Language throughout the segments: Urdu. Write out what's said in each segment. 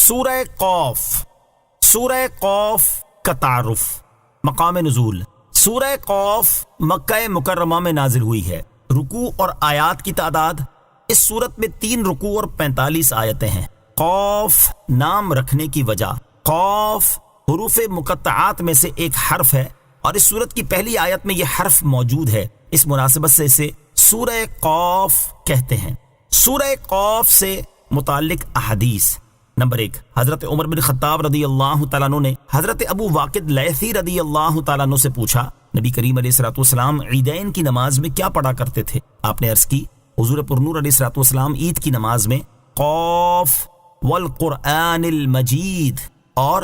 سورہ قوف، سورہ قوف کا تعارف، مقام نزول۔ سورہ قوف مکہ مکرمہ میں نازل ہوئی ہے۔ رکوع اور آیات کی تعداد، اس صورت میں 3 رکوع اور 45 آیتیں ہیں۔ قوف نام رکھنے کی وجہ، قوف حروف مقطعات میں سے ایک حرف ہے اور اس صورت کی پہلی آیت میں یہ حرف موجود ہے، اس مناسبت سے اسے سورہ قوف کہتے ہیں۔ سورہ قوف سے متعلق احادیث۔ نمبر 1، حضرت عمر بن خطاب رضی اللہ تعالیٰ عنہ نے حضرت ابو واقد لیثی رضی اللہ تعالیٰ عنہ سے پوچھا، نبی کریم علیہ الصلوۃ والسلام عیدین کی نماز میں کیا پڑھا کرتے تھے؟ آپ نے عرض کی، حضور پرنور علیہ الصلوۃ والسلام عید کی نماز میں قوف والقرآن المجید اور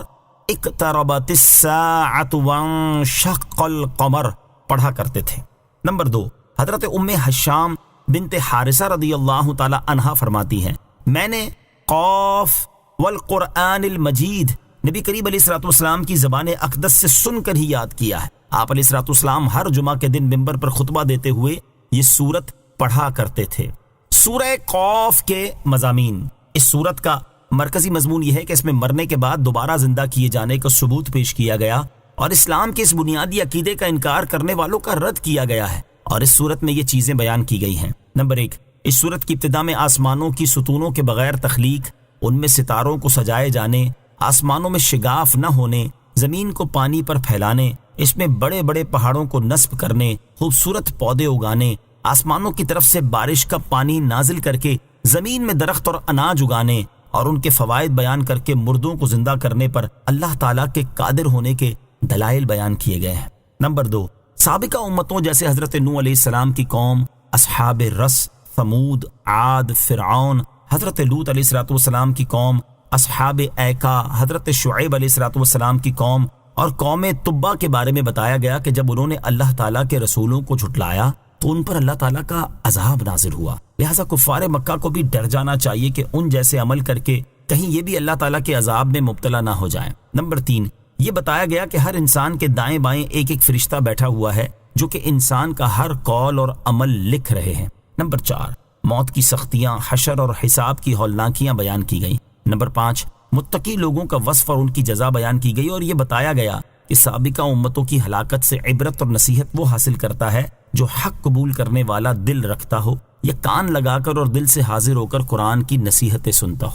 اقتربت الساعۃ وانشق القمر پڑھا کرتے تھے۔ نمبر 2، حضرت ام حشام بنت حارثہ رضی اللہ تعالی عنہا فرماتی ہیں، میں نے قوف والقرآن المجید نبی کریم علیہ الصلوۃ والسلام کی زبان اقدس سے سن کر ہی یاد کیا ہے۔ آپ علیہ الصلوۃ والسلام ہر جمعہ کے دن ممبر پر خطبہ دیتے ہوئے یہ سورت پڑھا کرتے تھے۔ سورہ قوف کے مضامین۔ اس سورت کا مرکزی مضمون یہ ہے کہ اس میں مرنے کے بعد دوبارہ زندہ کیے جانے کا ثبوت پیش کیا گیا اور اسلام کے اس بنیادی عقیدے کا انکار کرنے والوں کا رد کیا گیا ہے، اور اس سورت میں یہ چیزیں بیان کی گئی ہیں۔ نمبر 1، اس سورت کی ابتدا میں آسمانوں کی ستونوں کے بغیر تخلیق، ان میں ستاروں کو سجائے جانے، آسمانوں میں شگاف نہ ہونے، زمین کو پانی پر پھیلانے، اس میں بڑے بڑے پہاڑوں کو نصب کرنے، خوبصورت پودے اگانے، آسمانوں کی طرف سے بارش کا پانی نازل کر کے زمین میں درخت اور اناج اگانے اور ان کے فوائد بیان کر کے مردوں کو زندہ کرنے پر اللہ تعالیٰ کے قادر ہونے کے دلائل بیان کیے گئے ہیں۔ نمبر 2، سابقہ امتوں جیسے حضرت نوح علیہ السلام کی قوم، اصحاب رس، ثمود، عاد، فرعون، حضرت لوط علیہ السلام کی قوم، اصحاب ایکا، حضرت شعیب علیہ السلام کی قوم اور قوم تبا کے بارے میں بتایا گیا کہ جب انہوں نے اللہ تعالیٰ کے رسولوں کو جھٹلایا تو ان پر اللہ تعالیٰ کا عذاب نازل ہوا، لہٰذا کفار مکہ کو بھی ڈر جانا چاہیے کہ ان جیسے عمل کر کے کہیں یہ بھی اللہ تعالیٰ کے عذاب میں مبتلا نہ ہو جائیں۔ نمبر 3، یہ بتایا گیا کہ ہر انسان کے دائیں بائیں ایک ایک فرشتہ بیٹھا ہوا ہے جو کہ انسان کا ہر قول اور عمل لکھ رہے ہیں۔ نمبر 4، موت کی سختیاں، حشر اور حساب کی ہولناکیاں بیان کی گئیں۔ نمبر 5، متقی لوگوں کا وصف اور ان کی جزا بیان کی گئی اور یہ بتایا گیا کہ سابقہ امتوں کی ہلاکت سے عبرت اور نصیحت وہ حاصل کرتا ہے جو حق قبول کرنے والا دل رکھتا ہو یا کان لگا کر اور دل سے حاضر ہو کر قرآن کی نصیحتیں سنتا ہو۔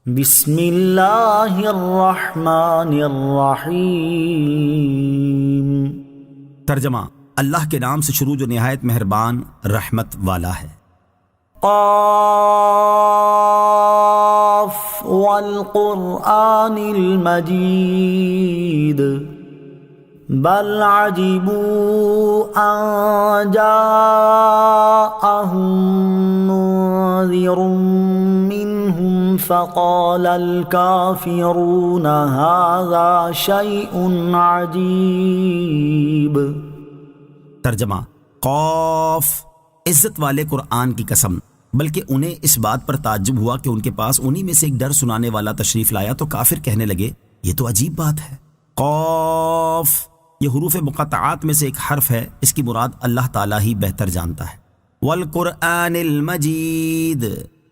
بسم اللہ الرحمن الرحیم۔ ترجمہ، اللہ کے نام سے شروع جو نہایت مہربان رحمت والا ہے۔ قاف والقرآن المجید بل عجبوا ان جاءهم منذر منهم فقال الكافرون هذا شيء عجيب۔ ترجمہ، قاف، عزت والے قرآن کی قسم، بلکہ انہیں اس بات پر تعجب ہوا کہ ان کے پاس انہی میں سے ایک ڈر سنانے والا تشریف لایا تو کافر کہنے لگے یہ تو عجیب بات ہے۔ قاف یہ حروف مقطعات میں سے ایک حرف ہے، اس کی مراد اللہ تعالیٰ ہی بہتر جانتا ہے۔ والقرآن المجید،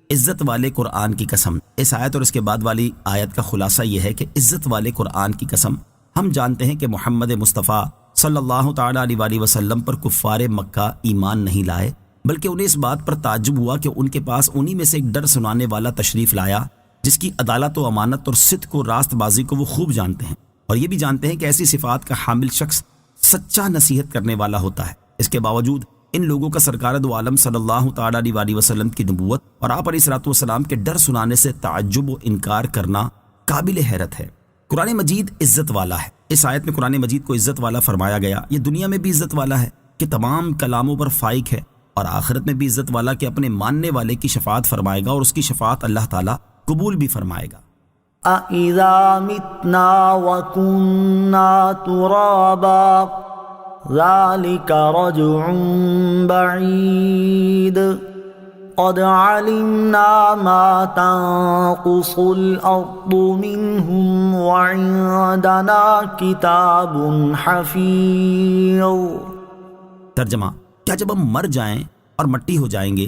عزت والے قرآن کی قسم۔ اس آیت اور اس کے بعد والی آیت کا خلاصہ یہ ہے کہ عزت والے قرآن کی قسم، ہم جانتے ہیں کہ محمد مصطفیٰ صلی اللہ تعالیٰ علیہ وآلہ وسلم پر کفار مکہ ایمان نہیں لائے، بلکہ انہیں اس بات پر تعجب ہوا کہ ان کے پاس انہی میں سے ایک ڈر سنانے والا تشریف لایا جس کی عدالت و امانت اور صدق و راست بازی کو وہ خوب جانتے ہیں، اور یہ بھی جانتے ہیں کہ ایسی صفات کا حامل شخص سچا نصیحت کرنے والا ہوتا ہے۔ اس کے باوجود ان لوگوں کا سرکار دو عالم صلی اللہ تعالیٰ علیہ وآلہ وسلم کی نبوت اور آپ علیہ الصلوۃ والسلام کے ڈر سنانے سے تعجب و انکار کرنا قابل حیرت ہے۔ قرآن مجید عزت والا ہے۔ اس آیت میں قرآن مجید کو عزت والا فرمایا گیا، یہ دنیا میں بھی عزت والا ہے کہ تمام کلاموں پر فائق ہے، اور آخرت میں بھی عزت والا کہ اپنے ماننے والے کی شفاعت فرمائے گا اور اس کی شفاعت اللہ تعالیٰ قبول بھی فرمائے گا۔ أَإِذَا مِتْنَا وَكُنَّا تُرَابًا ذَلِكَ رَجْعٌ بَعِيدٌ قَدْ عَلِمْنَا مَا تَنقُصُ الْأَرْضُ مِنْهُمْ وَعِندَنَا كِتَابٌ حَفِيظٌ۔ ترجمہ، کیا جب ہم مر جائیں اور مٹی ہو جائیں گے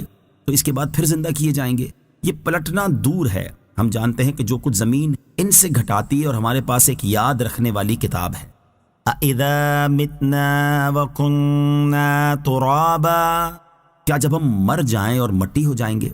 تو اس کے بعد پھر زندہ کیے جائیں گے؟ یہ پلٹنا دور ہے ہم جانتے ہیں کہ جو کچھ زمین ان سے گھٹاتی ہے اور ہمارے پاس ایک یاد رکھنے والی کتاب ہے۔ اَإِذَا مِتْنَا وَكُنَّا تُرَابًا، کیا جب ہم مر جائیں اور مٹی ہو جائیں گے؟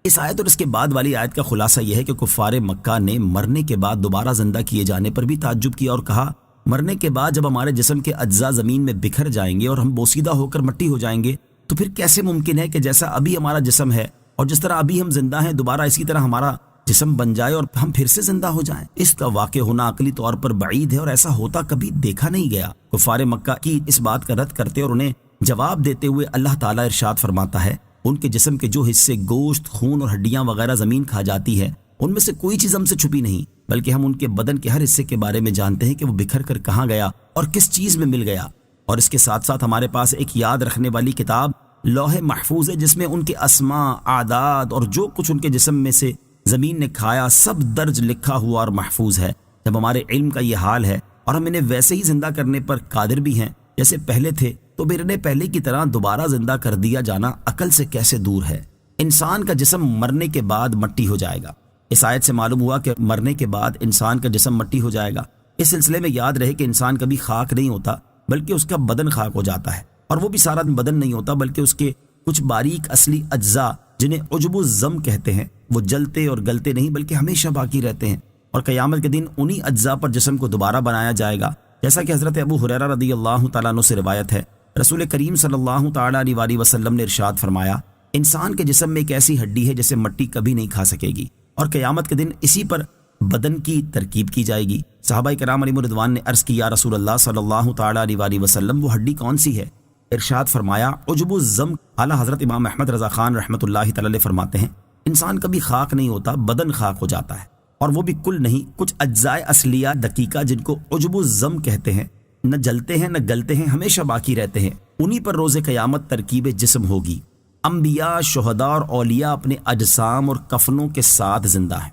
اس آیت اور اس کے بعد والی آیت کا خلاصہ یہ ہے کہ کفار مکہ نے مرنے کے بعد دوبارہ زندہ کیے جانے پر بھی تعجب کیا اور کہا مرنے کے بعد جب ہمارے جسم کے اجزاء زمین میں بکھر جائیں گے اور ہم بوسیدہ ہو کر مٹی ہو جائیں گے تو پھر کیسے ممکن ہے کہ جیسا ابھی ہمارا جسم ہے اور جس طرح ابھی ہم زندہ ہیں دوبارہ اسی طرح ہمارا جسم بن جائے اور ہم پھر سے زندہ ہو جائیں؟ اس کا واقع ہونا عقلی طور پر بعید ہے اور ایسا ہوتا کبھی دیکھا نہیں گیا۔ کفار مکہ کی اس بات کا رد کرتے اور انہیں جواب دیتے ہوئے اللہ تعالیٰ ارشاد فرماتا ہے ان کے جسم کے جو حصے گوشت، خون اور ہڈیاں وغیرہ زمین کھا جاتی ہے ان میں سے کوئی چیز ہم سے چھپی نہیں، بلکہ ہم ان کے بدن کے ہر حصے کے بارے میں جانتے ہیں کہ وہ بکھر کر کہاں گیا اور کس چیز میں مل گیا۔ اور اس کے ساتھ ساتھ ہمارے پاس ایک یاد رکھنے والی کتاب لوح محفوظ ہے جس میں ان کے اسماء، اعداد اور جو کچھ ان کے جسم میں سے زمین نے کھایا سب درج لکھا ہوا اور محفوظ ہے۔ جب ہمارے علم کا یہ حال ہے اور ہم انہیں ویسے ہی زندہ کرنے پر قادر بھی ہیں جیسے پہلے تھے تو پھر پہلے کی طرح دوبارہ زندہ کر دیا جانا عقل سے کیسے دور ہے؟ انسان کا جسم مرنے کے بعد مٹی ہو جائے گا۔ اس آیت سے معلوم ہوا کہ مرنے کے بعد انسان کا جسم مٹی ہو جائے گا۔ اس سلسلے میں یاد رہے کہ انسان کبھی خاک نہیں ہوتا بلکہ اس کا بدن خاک ہو جاتا ہے، اور وہ بھی سارا بدن نہیں ہوتا بلکہ اس کے کچھ باریک اصلی اجزاء جنہیں عجب الزم کہتے ہیں وہ جلتے اور گلتے نہیں بلکہ ہمیشہ باقی رہتے ہیں، اور قیامت کے دن انہی اجزاء پر جسم کو دوبارہ بنایا جائے گا، جیسا کہ حضرت ابو ہریرہ رضی اللہ تعالیٰ عنہ سے روایت ہے۔ رسول کریم صلی اللہ تعالیٰ علیہ وسلم نے ارشاد فرمایا انسان کے جسم میں ایک ایسی ہڈی ہے جسے مٹی کبھی نہیں کھا سکے گی، اور قیامت کے دن اسی پر بدن کی ترکیب کی جائے گی۔ صحابہ کرام علیہم رضوان نے عرض کی یا رسول اللہ صلی اللہ تعالیٰ علیہ وسلم وہ ہڈی کون سی ہے؟ ارشاد فرمایا عجب الزم۔ اعلیٰ حضرت امام احمد رضا خان رحمۃ اللہ تعالی علیہ فرماتے ہیں انسان کبھی خاک نہیں ہوتا، بدن خاک ہو جاتا ہے، اور وہ بھی کل نہیں، کچھ اجزاء اصلیہ دقیقہ جن کو عجب الزم کہتے ہیں نہ جلتے ہیں نہ گلتے ہیں، ہمیشہ باقی رہتے ہیں، انہی پر روز قیامت ترکیب جسم ہوگی۔ انبیاء، شہداء اور اولیاء اپنے اجسام اور کفنوں کے ساتھ زندہ ہیں۔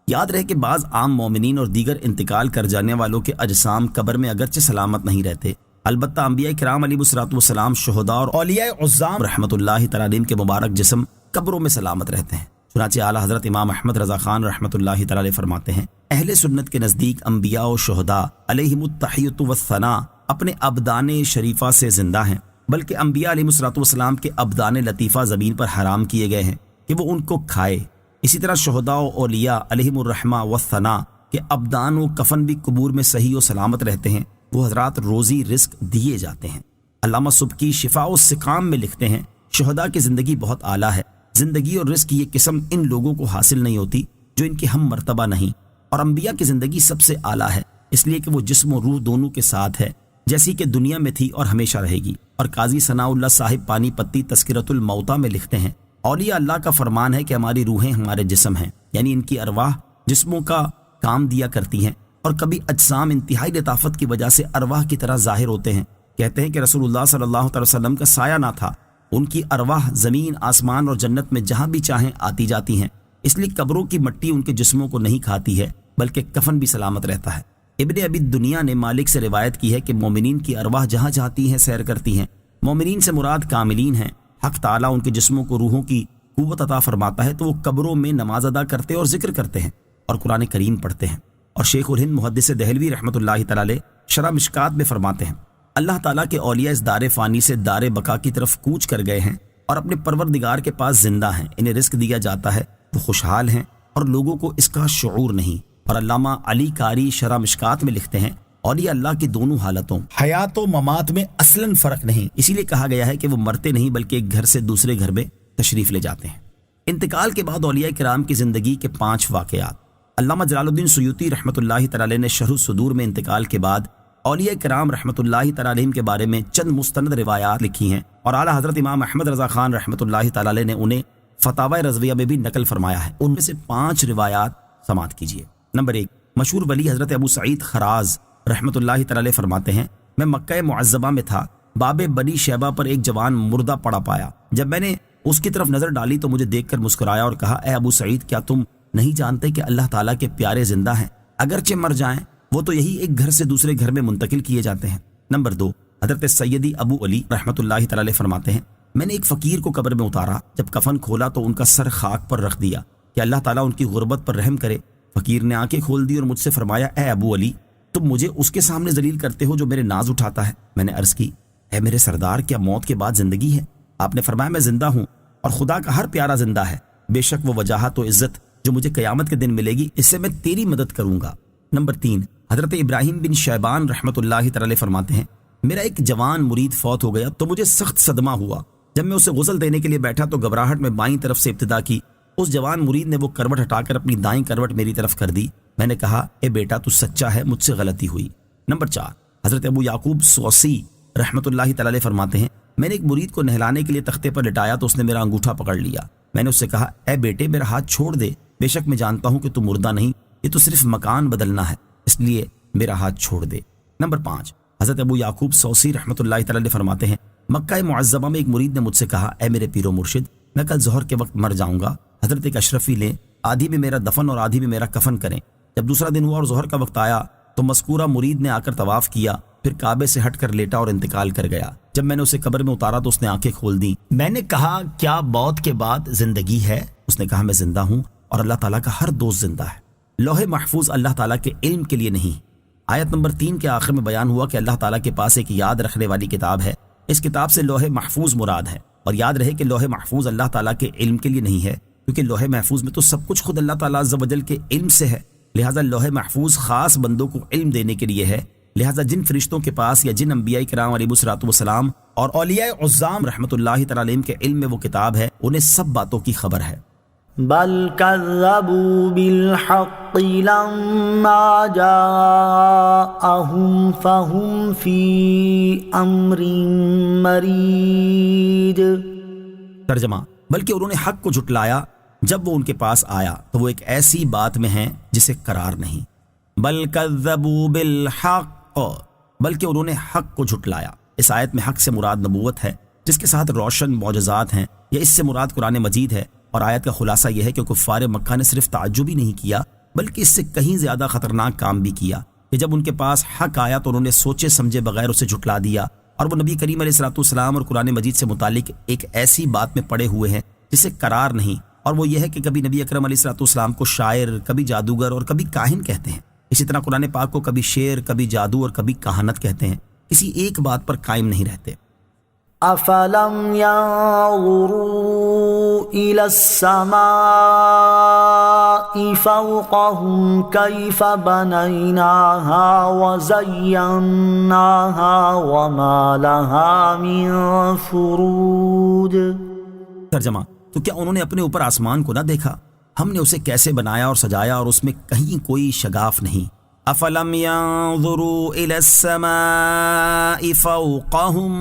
یاد رہے کہ بعض عام مومنین اور دیگر انتقال کر جانے والوں کے اجسام قبر میں اگرچہ سلامت نہیں رہتے، البتہ انبیاء کرام علیہ الصلوۃ والسلام، شہداء اور اولیاء عظام رحمۃ اللہ تعالی علیہم کے مبارک جسم قبروں میں سلامت رہتے ہیں۔ چنانچہ اعلیٰ حضرت امام احمد رضا خان رحمۃ اللہ تعالی علیہ فرماتے ہیں اہل سنت کے نزدیک انبیاء و شہداء علیہم التحیۃ والثناء اپنے ابدان شریفہ سے زندہ ہیں، بلکہ انبیاء علیہ الصلوۃ والسلام کے ابدان لطیفہ زمین پر حرام کیے گئے ہیں کہ وہ ان کو کھائے۔ اسی طرح شہداء و اولیاء علیہم الرحمہ والثناء کے ابدان و کفن بھی قبور میں صحیح و سلامت رہتے ہیں، وہ حضرات روزی رزق دیے جاتے ہیں۔ علامہ سبکی شفاء السقام میں لکھتے ہیں شہداء کی زندگی بہت اعلیٰ ہے، زندگی اور رزق کی یہ قسم ان لوگوں کو حاصل نہیں ہوتی جو ان کے ہم مرتبہ نہیں، اور انبیاء کی زندگی سب سے اعلیٰ ہے اس لیے کہ وہ جسم و روح دونوں کے ساتھ ہے جیسی کہ دنیا میں تھی اور ہمیشہ رہے گی۔ اور قاضی ثناء اللہ صاحب پانی پتی تذکرۃ الموتیٰ میں لکھتے ہیں اولیاء اللہ کا فرمان ہے کہ ہماری روحیں ہمارے جسم ہیں، یعنی ان کی ارواح جسموں کا کام دیا کرتی ہیں، اور کبھی اجسام انتہائی لطافت کی وجہ سے ارواح کی طرح ظاہر ہوتے ہیں۔ کہتے ہیں کہ رسول اللہ صلی اللہ علیہ وسلم کا سایہ نہ تھا، ان کی ارواح زمین، آسمان اور جنت میں جہاں بھی چاہیں آتی جاتی ہیں، اس لیے قبروں کی مٹی ان کے جسموں کو نہیں کھاتی ہے بلکہ کفن بھی سلامت رہتا ہے۔ ابن ابی دنیا نے مالک سے روایت کی ہے کہ مومنین کی ارواح جہاں جاتی ہیں سیر کرتی ہیں، مومنین سے مراد کاملین ہیں۔ حق تعالیٰ ان کے جسموں کو روحوں کی قوت عطا فرماتا ہے تو وہ قبروں میں نماز ادا کرتے اور ذکر کرتے ہیں اور قرآن کریم پڑھتے ہیں۔ اور شیخ الہند محدث دہلوی رحمۃ اللہ تعالی علیہ شرح مشکات میں فرماتے ہیں اللہ تعالیٰ کے اولیاء اس دار فانی سے دار بقا کی طرف کوچ کر گئے ہیں اور اپنے پروردگار کے پاس زندہ ہیں، انہیں رزق دیا جاتا ہے، وہ خوشحال ہیں اور لوگوں کو اس کا شعور نہیں۔ اور علامہ علی قاری شرح مشکات میں لکھتے ہیں اولیاء اللہ کی دونوں حالتوں حیات و ممات میں اصلاً فرق نہیں، اسی لیے کہا گیا ہے کہ وہ مرتے نہیں بلکہ ایک گھر سے دوسرے گھر میں تشریف لے جاتے ہیں۔ انتقال کے بعد اولیاء کرام کی زندگی کے 5 واقعات۔ علامہ جلال الدین سیوطی رحمۃ اللہ تعالی علیہ نے شرح الصدور میں انتقال کے بعد اولیاء کرام رحمۃ اللہ تعالی علیہم کے بارے میں چند مستند روایات لکھی ہیں، اور اعلیٰ حضرت امام احمد رضا خان رحمۃ اللہ تعالی علیہ نے انہیں فتاوی رضویہ میں بھی نقل فرمایا ہے۔ ان میں سے 5 روایات سماعت کیجیے۔ نمبر 1، مشہور ولی حضرت ابو سعید خراز رحمۃ اللہ تعالی علیہ فرماتے ہیں میں مکہ معظمہ میں تھا، باب بنی شیبہ پر ایک جوان مردہ پڑا پایا، جب میں نے اس کی طرف نظر ڈالی تو مجھے دیکھ کر مسکرایا اور کہا اے ابو سعید کیا تم نہیں جانتے کہ اللہ تعالیٰ کے پیارے زندہ ہیں، اگرچہ مر جائیں وہ تو یہی ایک گھر سے دوسرے گھر میں منتقل کیے جاتے ہیں۔ نمبر 2، حضرت سیدی ابو علی رحمۃ اللہ تعالی علیہ فرماتے ہیں میں نے ایک فقیر کو قبر میں اتارا، جب کفن کھولا تو ان کا سر خاک پر رکھ دیا، کہ اللہ تعالیٰ ان کی غربت پر رحم کرے۔ فقیر نے آنکھیں کھول دی اور مجھ سے فرمایا، اے ابو علی، تم مجھے اس کے سامنے ذلیل کرتے ہو جو میرے ناز اٹھاتا ہے۔ میں نے عرض کی، اے میرے سردار، کیا موت کے بعد زندگی ہے؟ آپ نے فرمایا، میں زندہ ہوں اور خدا کا ہر پیارا زندہ ہے، بے شک وہ وجاہت و عزت جو مجھے قیامت کے دن ملے گی، اس سے میں تیری مدد کروں گا۔ نمبر 3، حضرت ابراہیم بن شیبان رحمۃ اللہ تعالی فرماتے ہیں، میرا ایک جوان مرید فوت ہو گیا تو مجھے سخت صدمہ ہوا۔ جب میں اسے غسل دینے کے لیے بیٹھا تو گھبراہٹ میں بائیں طرف سے ابتدا کی۔ اس جوان مرید نے وہ کروٹ ہٹا کر اپنی دائیں کروٹ میری طرف کر دی۔ میں نے کہا، اے بیٹا تو سچا ہے، مجھ سے غلطی ہوئی۔ نمبر 4، حضرت ابو یعقوب سوسی رحمۃ اللہ تعالی فرماتے ہیں، میں نے ایک مرید کو نہلانے کے لیے تختے پر لٹایا تو اس نے میرا انگوٹھا پکڑ لیا۔ میں نے اس سے کہا، اے بیٹے میرا ہاتھ چھوڑ دے، بے شک میں جانتا ہوں کہ تو مردہ نہیں، یہ تو صرف مکان بدلنا ہے، اس لیے میرا ہاتھ چھوڑ دے۔ نمبر 5، حضرت ابو یعقوب سوسی رحمۃ اللہ تعالی فرماتے ہیں، مکہ معظمہ میں ایک مرید نے مجھ سے کہا، اے میرے پیر و مرشد، میں کل ظہر کے وقت مر جاؤں گا، حضرت ایک اشرفی لیں، آدھی میں میرا دفن اور آدھی میں میرا کفن کریں۔ جب دوسرا دن ہوا اور ظہر کا وقت آیا تو مذکورہ مرید نے آ کر طواف کیا، پھر کعبے سے ہٹ کر لیٹا اور انتقال کر گیا۔ جب میں نے اسے قبر میں اتارا تو اس نے آنکھیں کھول دیں۔ میں نے کہا، کیا موت کے بعد زندگی ہے؟ اس نے کہا، میں زندہ ہوں اور اللہ تعالیٰ کا ہر دوست زندہ ہے۔ لوح محفوظ اللہ تعالیٰ کے علم کے لیے نہیں۔ آیت نمبر 3 کے آخر میں بیان ہوا کہ اللہ تعالیٰ کے پاس ایک یاد رکھنے والی کتاب ہے۔ اس کتاب سے لوح محفوظ مراد ہے، اور یاد رہے کہ لوح محفوظ اللہ تعالیٰ کے علم کے لیے نہیں ہے، کیونکہ لوح محفوظ میں تو سب کچھ خود اللہ تعالیٰ عز و جل کے علم سے ہے، لہٰذا لوح محفوظ خاص بندوں کو علم دینے کے لیے ہے۔ لہٰذا جن فرشتوں کے پاس یا جن انبیاء کرام علیہ الصلوۃ والسلام اور اولیاء عظام رحمۃ اللہ تعالی علیہم کے علم میں وہ کتاب ہے، انہیں سب باتوں کی خبر ہے۔ بل كذبوا بالحق لما جاءهم فهم في امر مريج۔ ترجمہ، بلکہ انہوں نے حق کو جھٹلایا جب وہ ان کے پاس آیا تو وہ ایک ایسی بات میں ہیں جسے قرار نہیں۔ بل کذبوا بالحق، بلکہ انہوں نے حق کو جھٹلایا۔ اس آیت میں حق سے مراد نبوت ہے، جس کے ساتھ روشن معجزات ہیں، یا اس سے مراد قرآن مجید ہے۔ اور آیت کا خلاصہ یہ ہے کہ کفار مکہ نے صرف تعجب ہی نہیں کیا، بلکہ اس سے کہیں زیادہ خطرناک کام بھی کیا کہ جب ان کے پاس حق آیا تو انہوں نے سوچے سمجھے بغیر اسے جھٹلا دیا، اور وہ نبی کریم علیہ الصلوۃ والسلام اور قرآن مجید سے متعلق ایک ایسی بات میں پڑے ہوئے ہیں جسے قرار نہیں، اور وہ یہ ہے کہ کبھی نبی اکرم علیہ الصلوۃ والسلام کو شاعر، کبھی جادوگر اور کبھی کاہن کہتے ہیں۔ اسی طرح قرآن پاک کو کبھی شعر، کبھی جادو اور کبھی کہانت کہتے ہیں، کسی ایک بات پر قائم نہیں رہتے۔ افلم ينظروا الى السماء فوقهم كيف بنيناها وزيناها وما لها من فروج۔ ترجمہ، تو کیا انہوں نے اپنے اوپر آسمان کو نہ دیکھا؟ ہم نے اسے کیسے بنایا اور سجایا اور اس میں کہیں کوئی شگاف نہیں۔ افلم ينظروا الى السماء فوقهم،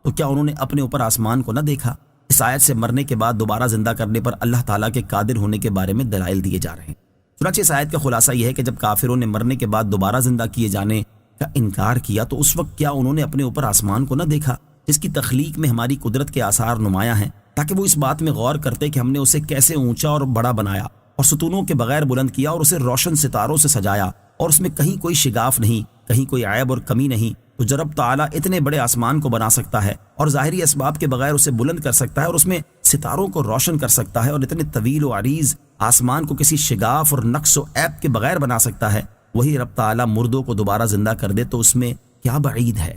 تو کیا انہوں نے اپنے اوپر آسمان کو نہ دیکھا؟ اس آیت سے مرنے کے بعد دوبارہ زندہ کرنے پر اللہ تعالیٰ کے قادر ہونے کے بارے میں دلائل دیے جا رہے ہیں۔ چنانچہ اس آیت کا خلاصہ یہ ہے کہ جب کافروں نے مرنے کے بعد دوبارہ زندہ کیے جانے کا انکار کیا تو اس وقت کیا انہوں نے اپنے اوپر آسمان کو نہ دیکھا، جس کی تخلیق میں ہماری قدرت کے آثار نمایاں ہیں، تاکہ وہ اس بات میں غور کرتے کہ ہم نے اسے کیسے اونچا اور بڑا بنایا اور ستونوں کے بغیر بلند کیا اور اسے روشن ستاروں سے سجایا، اور اس میں کہیں کوئی شگاف نہیں، کہیں کوئی عیب اور کمی نہیں۔ تو جب رب تعالیٰ اتنے بڑے آسمان کو بنا سکتا ہے اور ظاہری اسباب کے بغیر اسے بلند کر سکتا ہے اور اس میں ستاروں کو روشن کر سکتا ہے، اور اتنے طویل و عریض آسمان کو کسی شگاف اور نقص و عیب کے بغیر بنا سکتا ہے، وہی رب تعالیٰ مردوں کو دوبارہ زندہ کر دے تو اس میں کیا بعید ہے۔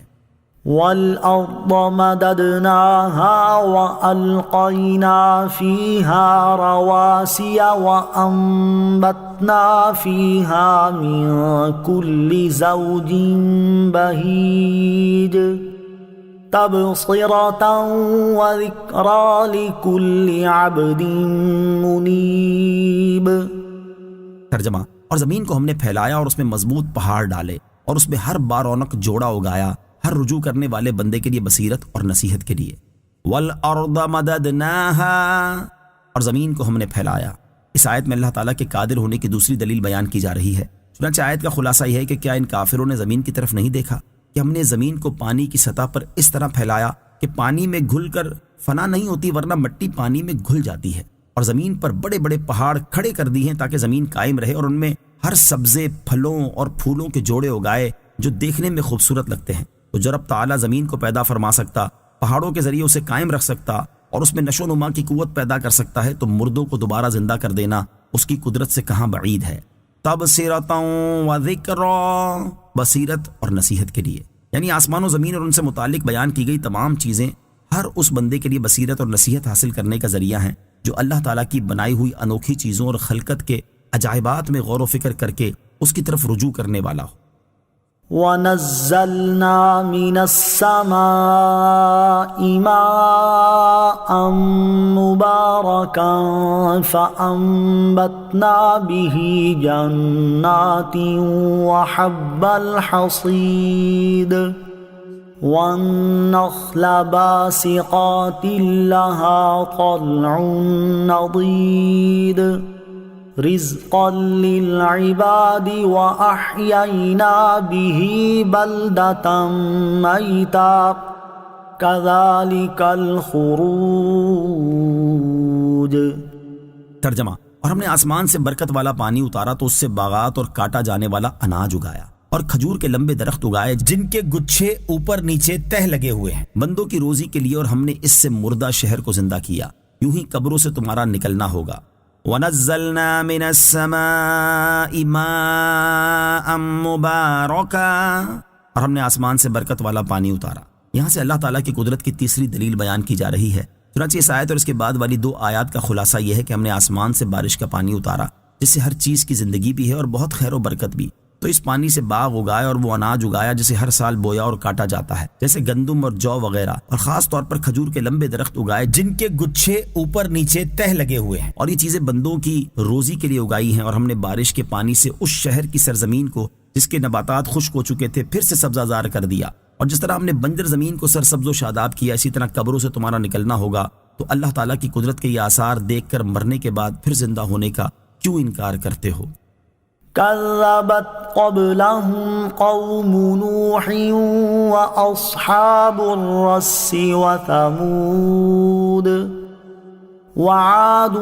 وَالْأَرْضَ مَدَدْنَاهَا وَأَلْقَيْنَا فِيهَا رَوَاسِيَ وَأَنبَتْنَا فِيهَا مِن كُلِّ زَوْجٍ بَهِيجٍ تَبْصِرَةً وَذِكْرَى لِكُلِّ عَبْدٍ مُنِيبٍ۔ ترجمہ، اور زمین کو ہم نے پھیلایا اور اس میں مضبوط پہاڑ ڈالے اور اس میں ہر بار رونق جوڑا اگایا، ہر رجوع کرنے والے بندے کے لیے بصیرت اور نصیحت کے لیے۔ وَالْأَرْضَ مَدَدْنَاهَا، اور زمین کو ہم نے پھیلایا۔ اس آیت میں اللہ تعالیٰ کے قادر ہونے کی دوسری دلیل بیان کی جا رہی ہے۔ چنانچہ آیت کا خلاصہ یہ ہے کہ کیا ان کافروں نے زمین کی طرف نہیں دیکھا کہ ہم نے زمین کو پانی کی سطح پر اس طرح پھیلایا کہ پانی میں گھل کر فنا نہیں ہوتی، ورنہ مٹی پانی میں گھل جاتی ہے، اور زمین پر بڑے بڑے پہاڑ کھڑے کر دی ہیں تاکہ زمین قائم رہے اور ان میں ہر سبزے، پھلوں اور پھولوں کے جوڑے اگائے جو دیکھنے میں خوبصورت لگتے ہیں۔ تو جو رب تعالیٰ زمین کو پیدا فرما سکتا، پہاڑوں کے ذریعے اسے قائم رکھ سکتا اور اس میں نشو و نما کی قوت پیدا کر سکتا ہے، تو مردوں کو دوبارہ زندہ کر دینا اس کی قدرت سے کہاں بعید ہے۔ تبصرۃ و ذکریٰ، بصیرت اور نصیحت کے لیے، یعنی آسمان و زمین اور ان سے متعلق بیان کی گئی تمام چیزیں ہر اس بندے کے لیے بصیرت اور نصیحت حاصل کرنے کا ذریعہ ہیں جو اللہ تعالیٰ کی بنائی ہوئی انوکھی چیزوں اور خلقت کے عجائبات میں غور و فکر کر کے اس کی طرف رجوع کرنے والا ہو۔ وَنَزَّلْنَا مِنَ السَّمَاءِ مَاءً مُبَارَكًا فَأَنبَتْنَا بِهِ جَنَّاتٍ وَحَبَّ الْحَصِيدِ وَالنَّخْلَ بَاسِقَاتٍ لَهَا طَلْعٌ نَضِيدٌ رزقا للعباد وأحيينا به بلدة ميتا كذلك الخروج۔ ترجمہ، اور ہم نے آسمان سے برکت والا پانی اتارا تو اس سے باغات اور کاٹا جانے والا اناج اگایا اور کھجور کے لمبے درخت اگائے جن کے گچھے اوپر نیچے تہ لگے ہوئے ہیں بندوں کی روزی کے لیے، اور ہم نے اس سے مردہ شہر کو زندہ کیا، یوں ہی قبروں سے تمہارا نکلنا ہوگا۔ وَنَزَّلْنَا مِنَ السَّمَاءِ مَاءً مُبَارَكًا، اور ہم نے آسمان سے برکت والا پانی اتارا۔ یہاں سے اللہ تعالیٰ کی قدرت کی تیسری دلیل بیان کی جا رہی ہے۔ چنانچہ اس آیت اور اس کے بعد والی 2 آیات کا خلاصہ یہ ہے کہ ہم نے آسمان سے بارش کا پانی اتارا جس سے ہر چیز کی زندگی بھی ہے اور بہت خیر و برکت بھی، تو اس پانی سے باغ اگائے اور وہ اناج اگایا جسے ہر سال بویا اور کاٹا جاتا ہے، جیسے گندم اور جو وغیرہ، اور خاص طور پر کھجور کے لمبے درخت اگائے جن کے گچھے اوپر نیچے تہ لگے ہوئے ہیں، اور یہ چیزیں بندوں کی روزی کے لیے اگائی ہیں۔ اور ہم نے بارش کے پانی سے اس شہر کی سرزمین کو جس کے نباتات خشک ہو چکے تھے پھر سے سبزہ زار کر دیا، اور جس طرح ہم نے بنجر زمین کو سرسبز و شاداب کیا، اسی طرح قبروں سے تمہارا نکلنا ہوگا۔ تو اللہ تعالیٰ کی قدرت کے یہ آثار دیکھ کر مرنے کے بعد پھر زندہ ہونے کا کیوں انکار کرتے ہو؟ كذبت قبلهم قوم نوح وأصحاب الرس وثمود وعاد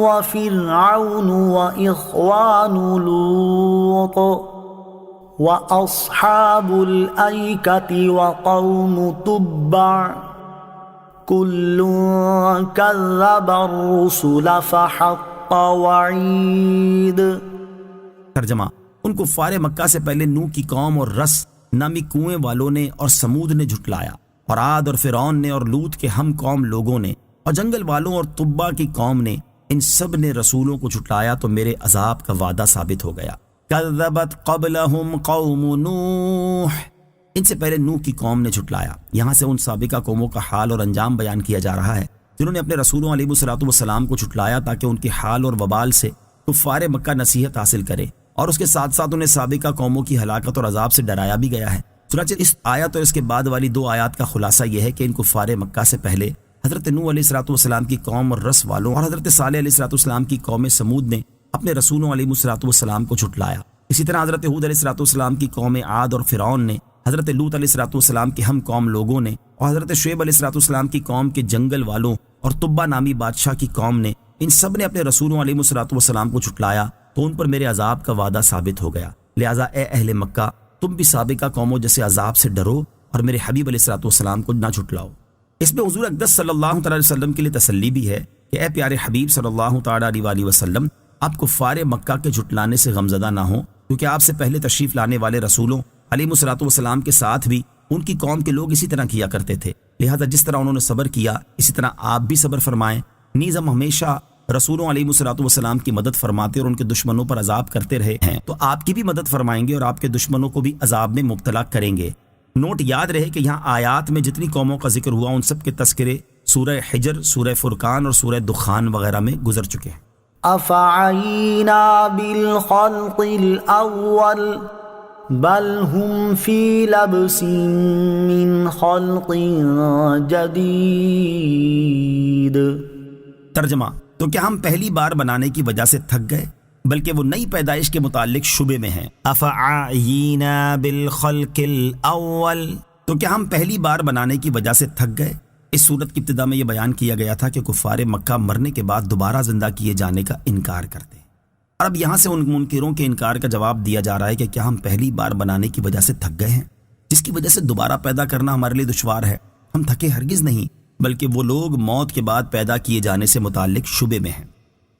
وفرعون وإخوان لوط وأصحاب الأيكة وقوم تبع كل كذب الرسل فحق وعيد۔ ترجمہ، ان کفار مکہ سے پہلے نوح کی قوم اور رس نامی کنویں والوں نے اور سمود نے جھٹلایا، اور عاد اور فرعون نے اور لوط کے ہم قوم لوگوں نے اور جنگل والوں اور طبا کی قوم نے، ان سب نے رسولوں کو جھٹلایا تو میرے عذاب کا وعدہ ثابت ہو گیا۔ کذبت قبلہم قوم نوح، ان سے پہلے نوح کی قوم نے جھٹلایا۔ یہاں سے ان سابقہ قوموں کا حال اور انجام بیان کیا جا رہا ہے جنہوں نے اپنے رسولوں علیہ السلام کو جھٹلایا تاکہ ان کے حال اور وبال سے کفار مکہ نصیحت حاصل کرے، اور اس کے ساتھ ساتھ انہیں سابقہ قوموں کی ہلاکت اور عذاب سے ڈرایا بھی گیا ہے۔ چنانچہ اس آیت اور اس کے بعد والی 2 آیات کا خلاصہ یہ ہے کہ ان کفار مکہ سے پہلے حضرت نوح علیہ السلام کی قوم اور رس والوں اور حضرت صالح علیہ السلام کی قوم سمود نے اپنے رسولوں علیہ السلام کو جھٹلایا۔ اسی طرح حضرت ہود علیہ السلام کی قوم عاد اور فرعون نے، حضرت لوط علیہ السلام کے ہم قوم لوگوں نے، اور حضرت شعیب علیہ السلام کی قوم کے جنگل والوں اور طبا نامی بادشاہ کی قوم نے، ان سب نے اپنے رسولوں علیہ السلام کو جھٹلایا تو ان پر میرے عذاب کا وعدہ ثابت ہو گیا۔ لہٰذا اے اہل مکہ، تم بھی سابقہ قوموں جیسے عذاب سے ڈرو اور میرے حبیب علیہ السلام کو نہ جھٹلاؤ۔ اس میں حضور اقدس صلی اللہ تعالی علیہ وسلم کے لیے تسلی بھی ہے کہ اے پیارے حبیب صلی اللہ تعالی علیہ وسلم، آپ کفار مکہ کے جھٹلانے سے غمزدہ نہ ہوں، کیونکہ آپ سے پہلے تشریف لانے والے رسولوں علیہ السلام کے ساتھ بھی ان کی قوم کے لوگ اسی طرح کیا کرتے تھے۔ لہٰذا جس طرح انہوں نے صبر کیا اسی طرح آپ بھی صبر فرمائیں۔ نیز ہم ہمیشہ رسولوں علیہ السلام کی مدد فرماتے اور ان کے دشمنوں پر عذاب کرتے رہے ہیں، تو آپ کی بھی مدد فرمائیں گے اور آپ کے دشمنوں کو بھی عذاب میں مبتلا کریں گے۔ نوٹ یاد رہے کہ یہاں آیات میں جتنی قوموں کا ذکر ہوا ان سب کے تذکرے سورہ حجر، سورہ فرقان اور سورہ دخان وغیرہ میں گزر چکے ہیں۔ افعینا بالخلق الاول بل هم فی لبس من خلق جدید۔ ترجمہ، تو کیا ہم پہلی بار بنانے کی وجہ سے تھک گئے، بلکہ وہ نئی پیدائش کے متعلق شبے میں ہیں۔ افعینا بالخلق الاول، تو کیا ہم پہلی بار بنانے کی وجہ سے تھک گئے۔ اس صورت کی ابتدا میں یہ بیان کیا گیا تھا کہ کفار مکہ مرنے کے بعد دوبارہ زندہ کیے جانے کا انکار کرتے ہیں، اور اب یہاں سے ان منکروں کے انکار کا جواب دیا جا رہا ہے کہ کیا ہم پہلی بار بنانے کی وجہ سے تھک گئے ہیں، جس کی وجہ سے دوبارہ پیدا کرنا ہمارے لیے دشوار ہے۔ ہم تھکے ہرگز نہیں، بلکہ وہ لوگ موت کے بعد پیدا کیے جانے سے متعلق شبے میں ہیں۔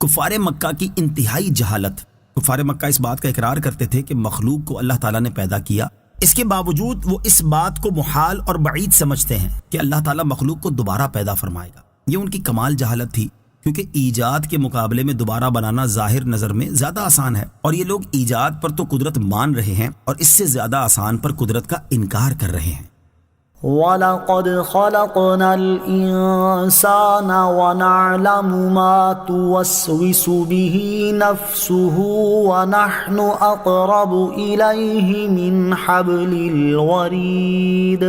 کفار مکہ کی انتہائی جہالت۔ کفار مکہ اس بات کا اقرار کرتے تھے کہ مخلوق کو اللہ تعالیٰ نے پیدا کیا، اس کے باوجود وہ اس بات کو محال اور بعید سمجھتے ہیں کہ اللہ تعالیٰ مخلوق کو دوبارہ پیدا فرمائے گا۔ یہ ان کی کمال جہالت تھی، کیونکہ ایجاد کے مقابلے میں دوبارہ بنانا ظاہر نظر میں زیادہ آسان ہے، اور یہ لوگ ایجاد پر تو قدرت مان رہے ہیں اور اس سے زیادہ آسان پر قدرت کا انکار کر رہے ہیں۔ وَلَقَدْ خَلَقْنَا الْإِنسَانَ وَنَعْلَمُ مَا تُوَسْوِسُ بِهِ نَفْسُهُ وَنَحْنُ أَقْرَبُ إِلَيْهِ مِنْ حَبْلِ الْوَرِيدِ۔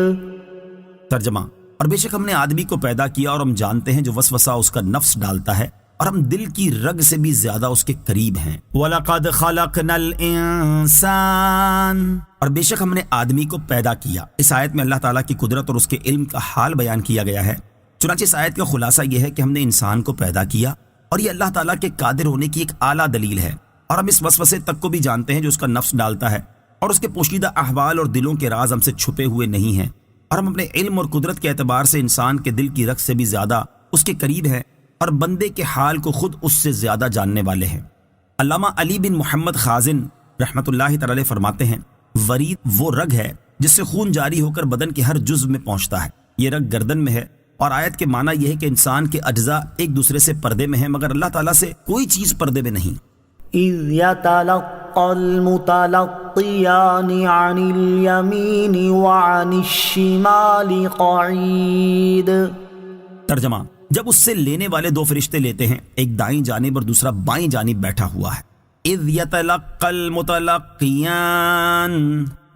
ترجمہ: اور بے شک ہم نے آدمی کو پیدا کیا اور ہم جانتے ہیں جو وسوسہ اس کا نفس ڈالتا ہے، اور ہم دل کی رگ سے بھی زیادہ اس کے قریب ہیں۔ وَلَقَدْ خَلَقْنَا الْإِنسَانَ، اور بے شک ہم نے آدمی کو پیدا کیا۔ اس آیت میں اللہ تعالیٰ کی قدرت اور اس کے علم کا حال بیان کیا گیا ہے۔ چنانچہ اس آیت کا خلاصہ یہ ہے کہ ہم نے انسان کو پیدا کیا، اور یہ اللہ تعالیٰ کے قادر ہونے کی ایک اعلیٰ دلیل ہے، اور ہم اس وسوسے تک کو بھی جانتے ہیں جو اس کا نفس ڈالتا ہے، اور اس کے پوشیدہ احوال اور دلوں کے راز ہم سے چھپے ہوئے نہیں ہیں، اور ہم اپنے علم اور قدرت کے اعتبار سے انسان کے دل کی رگ سے بھی زیادہ اس کے قریب ہیں، اور بندے کے حال کو خود اس سے زیادہ جاننے والے ہیں۔ علامہ علی بن محمد خازن رحمۃ اللہ تعالی فرماتے ہیں، ورید وہ رگ ہے جس سے خون جاری ہو کر بدن کے ہر جزو میں پہنچتا ہے۔ یہ رگ گردن میں ہے، اور آیت کے معنی یہ ہے کہ انسان کے اجزاء ایک دوسرے سے پردے میں ہیں، مگر اللہ تعالیٰ سے کوئی چیز پردے میں نہیں۔ إِذْ يَتَلَقَّى الْمُتَلَقِّيَانِ عَنِ الْيَمِينِ وَعَنِ الشِّمَالِ قَعِيدٌ۔ ترجمہ: جب اس سے لینے والے دو فرشتے لیتے ہیں، ایک دائیں جانب اور دوسرا بائیں جانب بیٹھا ہوا ہے۔ اذ یتلقى المتلقیان،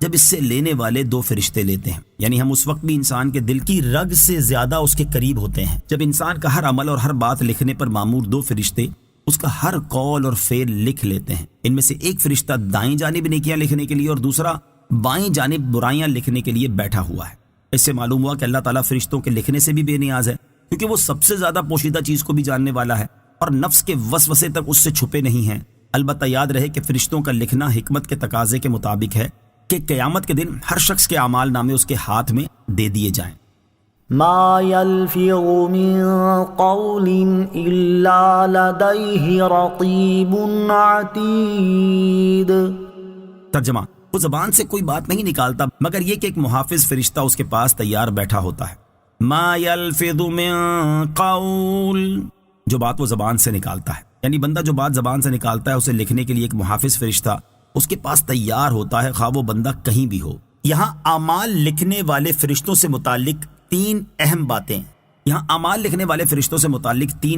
جب اس سے لینے والے دو فرشتے لیتے ہیں، یعنی ہم اس وقت بھی انسان کے دل کی رگ سے زیادہ اس کے قریب ہوتے ہیں جب انسان کا ہر عمل اور ہر بات لکھنے پر مامور دو فرشتے اس کا ہر قول اور فعل لکھ لیتے ہیں۔ ان میں سے ایک فرشتہ دائیں جانب نیکیاں لکھنے کے لیے اور دوسرا بائیں جانب برائیاں لکھنے کے لیے بیٹھا ہوا ہے۔ اس سے معلوم ہوا کہ اللہ تعالیٰ فرشتوں کے لکھنے سے بھی بے نیاز ہے، کیونکہ وہ سب سے زیادہ پوشیدہ چیز کو بھی جاننے والا ہے، اور نفس کے وسوسے تک اس سے چھپے نہیں ہیں۔ البتہ یاد رہے کہ فرشتوں کا لکھنا حکمت کے تقاضے کے مطابق ہے کہ قیامت کے دن ہر شخص کے اعمال نامے اس کے ہاتھ میں دے دیے جائیں۔ ما يلفظ من قول إلا لديه رقيب عتيد۔ ترجمہ: وہ زبان سے کوئی بات نہیں نکالتا مگر یہ کہ ایک محافظ فرشتہ اس کے پاس تیار بیٹھا ہوتا ہے۔ ما يلفظ من قول، جو بات وہ زبان سے نکالتا ہے، یعنی بندہ جو بات زبان سے نکالتا ہے اسے لکھنے کے لیے ایک محافظ فرشتہ اس کے پاس تیار ہوتا ہے، خواہ وہ بندہ کہیں بھی ہو۔ یہاں اعمال لکھنے والے فرشتوں سے متعلق تین اہم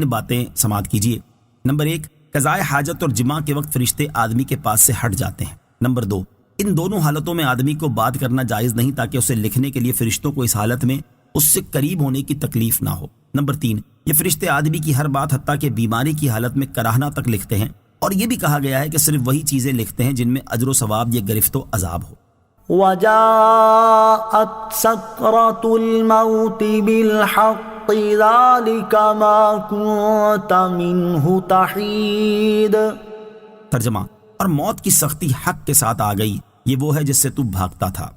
باتیں سماعت کیجیے۔ نمبر 1، قضائے حاجت اور جماع کے وقت فرشتے آدمی کے پاس سے ہٹ جاتے ہیں۔ نمبر 2، ان دونوں حالتوں میں آدمی کو بات کرنا جائز نہیں تاکہ اسے لکھنے کے لیے فرشتوں کو اس حالت میں اس سے قریب ہونے کی تکلیف نہ ہو۔ نمبر 3، یہ فرشتے آدمی کی ہر بات حتیٰ کہ بیماری کی حالت میں کراہنا تک لکھتے ہیں، اور یہ بھی کہا گیا ہے کہ صرف وہی چیزیں لکھتے ہیں جن میں اجر و ثواب یا گرفت و عذاب ہو۔ وجاءت سکرۃ الموت بالحق ذلك ما كنت منه تحید۔ ترجمہ: اور موت کی سختی حق کے ساتھ آ گئی، یہ وہ ہے جس سے تو بھاگتا تھا۔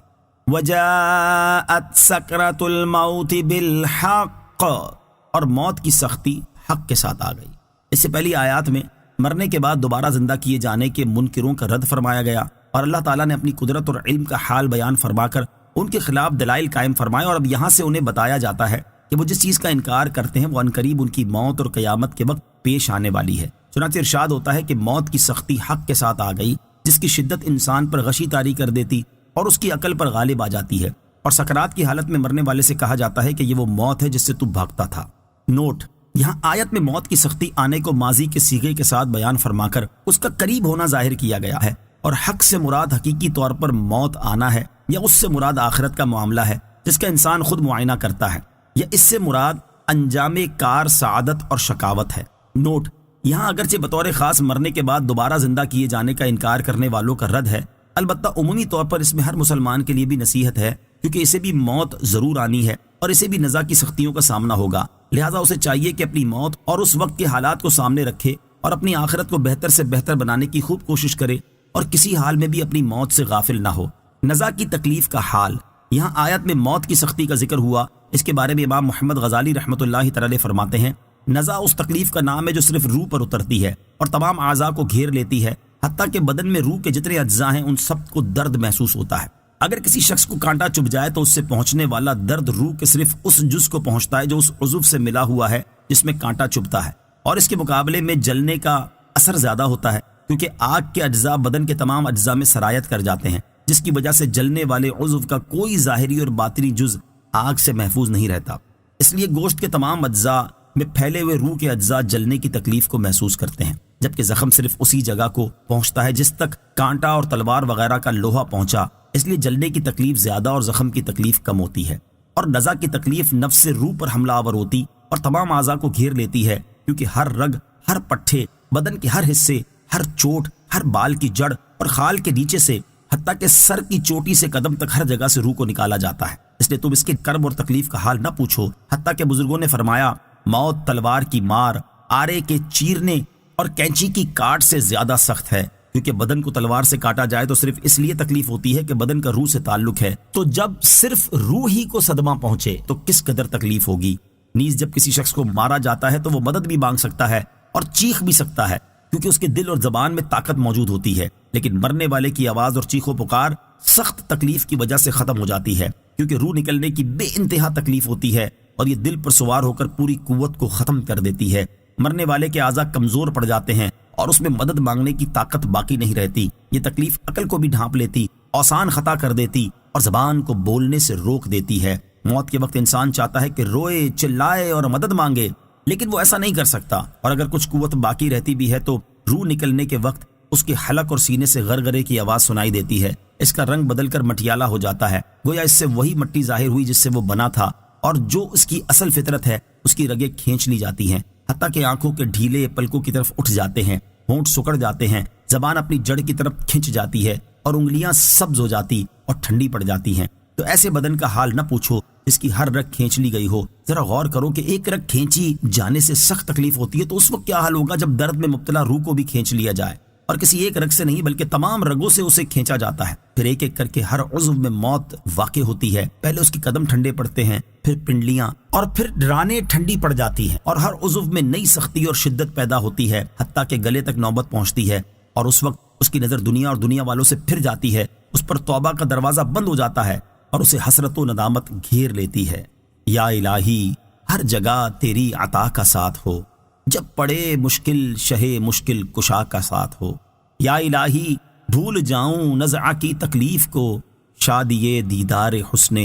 وجاءت سکرۃ الموت بالحق، اور موت کی سختی حق کے ساتھ آ گئی۔ اس سے پہلی آیات میں مرنے کے بعد دوبارہ زندہ کیے جانے کے منکروں کا رد فرمایا گیا، اور اللہ تعالیٰ نے اپنی قدرت اور علم کا حال بیان فرما کر ان کے خلاف دلائل قائم فرمائے، اور اب یہاں سے انہیں بتایا جاتا ہے کہ وہ جس چیز کا انکار کرتے ہیں وہ عنقریب ان کی موت اور قیامت کے وقت پیش آنے والی ہے۔ چنانچہ ارشاد ہوتا ہے کہ موت کی سختی حق کے ساتھ آ گئی، جس کی شدت انسان پر غشی طاری کر دیتی اور اس کی عقل پر غالب آ جاتی ہے، اور سکرات کی حالت میں مرنے والے سے کہا جاتا ہے کہ یہ وہ موت ہے جس سے تو بھاگتا تھا۔ نوٹ: یہاں آیت میں موت کی سختی آنے کو ماضی کے صیغے کے ساتھ بیان فرما کر اس کا قریب ہونا ظاہر کیا گیا ہے، اور حق سے مراد حقیقی طور پر موت آنا ہے، یا اس سے مراد آخرت کا معاملہ ہے جس کا انسان خود معائنہ کرتا ہے، یا اس سے مراد انجام کار سعادت اور شقاوت ہے۔ نوٹ: یہاں اگرچہ بطور خاص مرنے کے بعد دوبارہ زندہ کیے جانے کا انکار کرنے والوں کا رد ہے، البتہ عمومی طور پر اس میں ہر مسلمان کے لیے بھی نصیحت ہے، کیونکہ اسے بھی موت ضرور آنی ہے اور اسے بھی نزا کی سختیوں کا سامنا ہوگا، لہٰذا اسے چاہیے کہ اپنی موت اور اس وقت کے حالات کو سامنے رکھے اور اپنی آخرت کو بہتر سے بہتر بنانے کی خوب کوشش کرے، اور کسی حال میں بھی اپنی موت سے غافل نہ ہو۔ نزا کی تکلیف کا حال، یہاں آیت میں موت کی سختی کا ذکر ہوا، اس کے بارے میں امام محمد غزالی رحمۃ اللہ تعالی فرماتے ہیں نزع اس تکلیف کا نام ہے جو صرف روح پر اترتی ہے اور تمام اعضاء کو گھیر لیتی ہے، حتیٰ کہ بدن میں روح کے جتنے اجزاء ہیں ان سب کو درد محسوس ہوتا ہے۔ اگر کسی شخص کو کانٹا چبھ جائے تو اس سے پہنچنے والا درد روح کے صرف اس جز کو پہنچتا ہے جو اس عضو سے ملا ہوا ہے جس میں کانٹا چبھتا ہے، اور اس کے مقابلے میں جلنے کا اثر زیادہ ہوتا ہے، کیونکہ آگ کے اجزاء بدن کے تمام اجزاء میں سرایت کر جاتے ہیں، جس کی وجہ سے جلنے والے عضو کا کوئی ظاہری اور باطنی جز آگ سے محفوظ نہیں رہتا۔ اس لیے گوشت کے تمام اجزاء میں پھیلے ہوئے روح کے اجزاء جلنے کی تکلیف کو محسوس کرتے ہیں، جبکہ زخم صرف اسی جگہ کو پہنچتا ہے جس تک کانٹا اور تلوار وغیرہ کا لوہا پہنچا، اس لیے جلنے کی تکلیف زیادہ اور زخم کی تکلیف کم ہوتی ہے۔ اور نزع کی تکلیف نفس سے روح پر حملہ آور ہوتی اور تمام اعضاء کو گھیر لیتی ہے، کیونکہ ہر رگ، ہر پٹھے، بدن کے ہر حصے، ہر چوٹ، ہر بال کی جڑ اور خال کے نیچے سے حتیٰ کہ سر کی چوٹی سے قدم تک ہر جگہ سے روح کو نکالا جاتا ہے۔ اس لیے تم اس کے کرب اور تکلیف کا حال نہ پوچھو، حتیٰ کہ بزرگوں نے فرمایا موت تلوار کی مار، آرے کے چیرنے اور کینچی کی کاٹ سے زیادہ سخت ہے، کیونکہ بدن کو تلوار سے کاٹا جائے تو صرف اس لیے تکلیف ہوتی ہے کہ بدن کا روح سے تعلق ہے، تو جب صرف روح ہی کو صدمہ پہنچے تو کس قدر تکلیف ہوگی۔ نیز جب کسی شخص کو مارا جاتا ہے تو وہ مدد بھی مانگ سکتا ہے اور چیخ بھی سکتا ہے، کیونکہ اس کے دل اور زبان میں طاقت موجود ہوتی ہے، لیکن مرنے والے کی آواز اور چیخ و پکار سخت تکلیف کی وجہ سے ختم ہو جاتی ہے، کیونکہ روح نکلنے کی بے انتہا تکلیف ہوتی ہے اور یہ دل پر سوار ہو کر پوری قوت کو ختم کر دیتی ہے۔ مرنے والے کے اعضاء کمزور پڑ جاتے ہیں اور اس میں مدد مانگنے کی طاقت باقی نہیں رہتی۔ یہ تکلیف عقل کو بھی ڈھانپ لیتی، اوسان خطا کر دیتی اور زبان کو بولنے سے روک دیتی ہے۔ موت کے وقت انسان چاہتا ہے کہ روئے، چلائے اور مدد مانگے، لیکن وہ ایسا نہیں کر سکتا، اور اگر کچھ قوت باقی رہتی بھی ہے تو روح نکلنے کے وقت اس کے حلق اور سینے سے غرغرے کی آواز سنائی دیتی ہے۔ اس کا رنگ بدل کر مٹیالہ ہو جاتا ہے، گویا اس سے وہی مٹی ظاہر ہوئی جس سے وہ بنا تھا، اور جو اس کی اصل فطرت ہے اس کی رگیں کھینچ لی جاتی ہیں، حتیٰ کہ آنکھوں کے ڈھیلے پلکوں کی طرف اٹھ جاتے ہیں، ہونٹ سکڑ جاتے ہیں، زبان اپنی جڑ کی طرف کھنچ جاتی ہے اور انگلیاں سبز ہو جاتی اور ٹھنڈی پڑ جاتی ہیں۔ تو ایسے بدن کا حال نہ پوچھو جس کی ہر رگ کھینچ لی گئی ہو۔ ذرا غور کرو کہ ایک رگ کھینچی جانے سے سخت تکلیف ہوتی ہے، تو اس وقت کیا حال ہوگا جب درد میں مبتلا روح کو بھی کھینچ لیا جائے، اور کسی ایک رگ سے نہیں بلکہ تمام رگوں سے اسے کھینچا جاتا ہے۔ پھر ایک ایک کر کے ہر عضو میں موت واقع ہوتی ہے، پہلے اس کے قدم ٹھنڈے پڑتے ہیں، پھر پنڈلیاں، اور پھر رانیں ٹھنڈی پڑ جاتی ہیں، اور ہر عضو میں نئی سختی اور شدت پیدا ہوتی ہے، حتیٰ کہ گلے تک نوبت پہنچتی ہے، اور اس وقت اس کی نظر دنیا اور دنیا والوں سے پھر جاتی ہے، اس پر توبہ کا دروازہ بند ہو جاتا ہے اور اسے حسرت و ندامت گھیر لیتی ہے۔ یا الہی ہر جگہ تیری عطا کا ساتھ ہو، جب پڑے مشکل شہ مشکل کشا کا ساتھ ہو۔ یا الہی بھول جاؤں نزع کی تکلیف کو، شادی دیدار حسن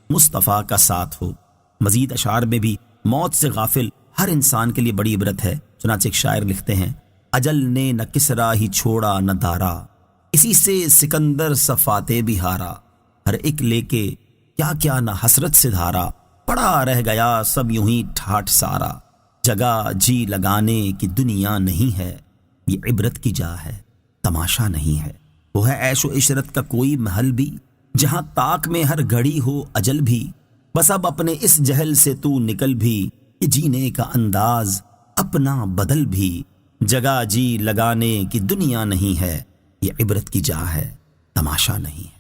مصطفیٰ کا ساتھ ہو۔ مزید اشعار میں بھی موت سے غافل ہر انسان کے لیے بڑی عبرت ہے۔ چنانچہ ایک شاعر لکھتے ہیں اجل نے نہ کسرا ہی چھوڑا نہ دارا، اسی سے سکندر صفاتے بھی ہارا، ہر ایک لے کے کیا کیا نہ حسرت سے دھارا، پڑا رہ گیا سب یوں ہی ٹھاٹ سارا، جگہ جی لگانے کی دنیا نہیں ہے، یہ عبرت کی جا ہے تماشا نہیں ہے۔ وہ ہے عیش و عشرت کا کوئی محل بھی، جہاں طاق میں ہر گھڑی ہو اجل بھی، بس اب اپنے اس جہل سے تو نکل بھی، یہ جینے کا انداز اپنا بدل بھی، جگہ جی لگانے کی دنیا نہیں ہے، یہ عبرت کی جا ہے تماشا نہیں ہے۔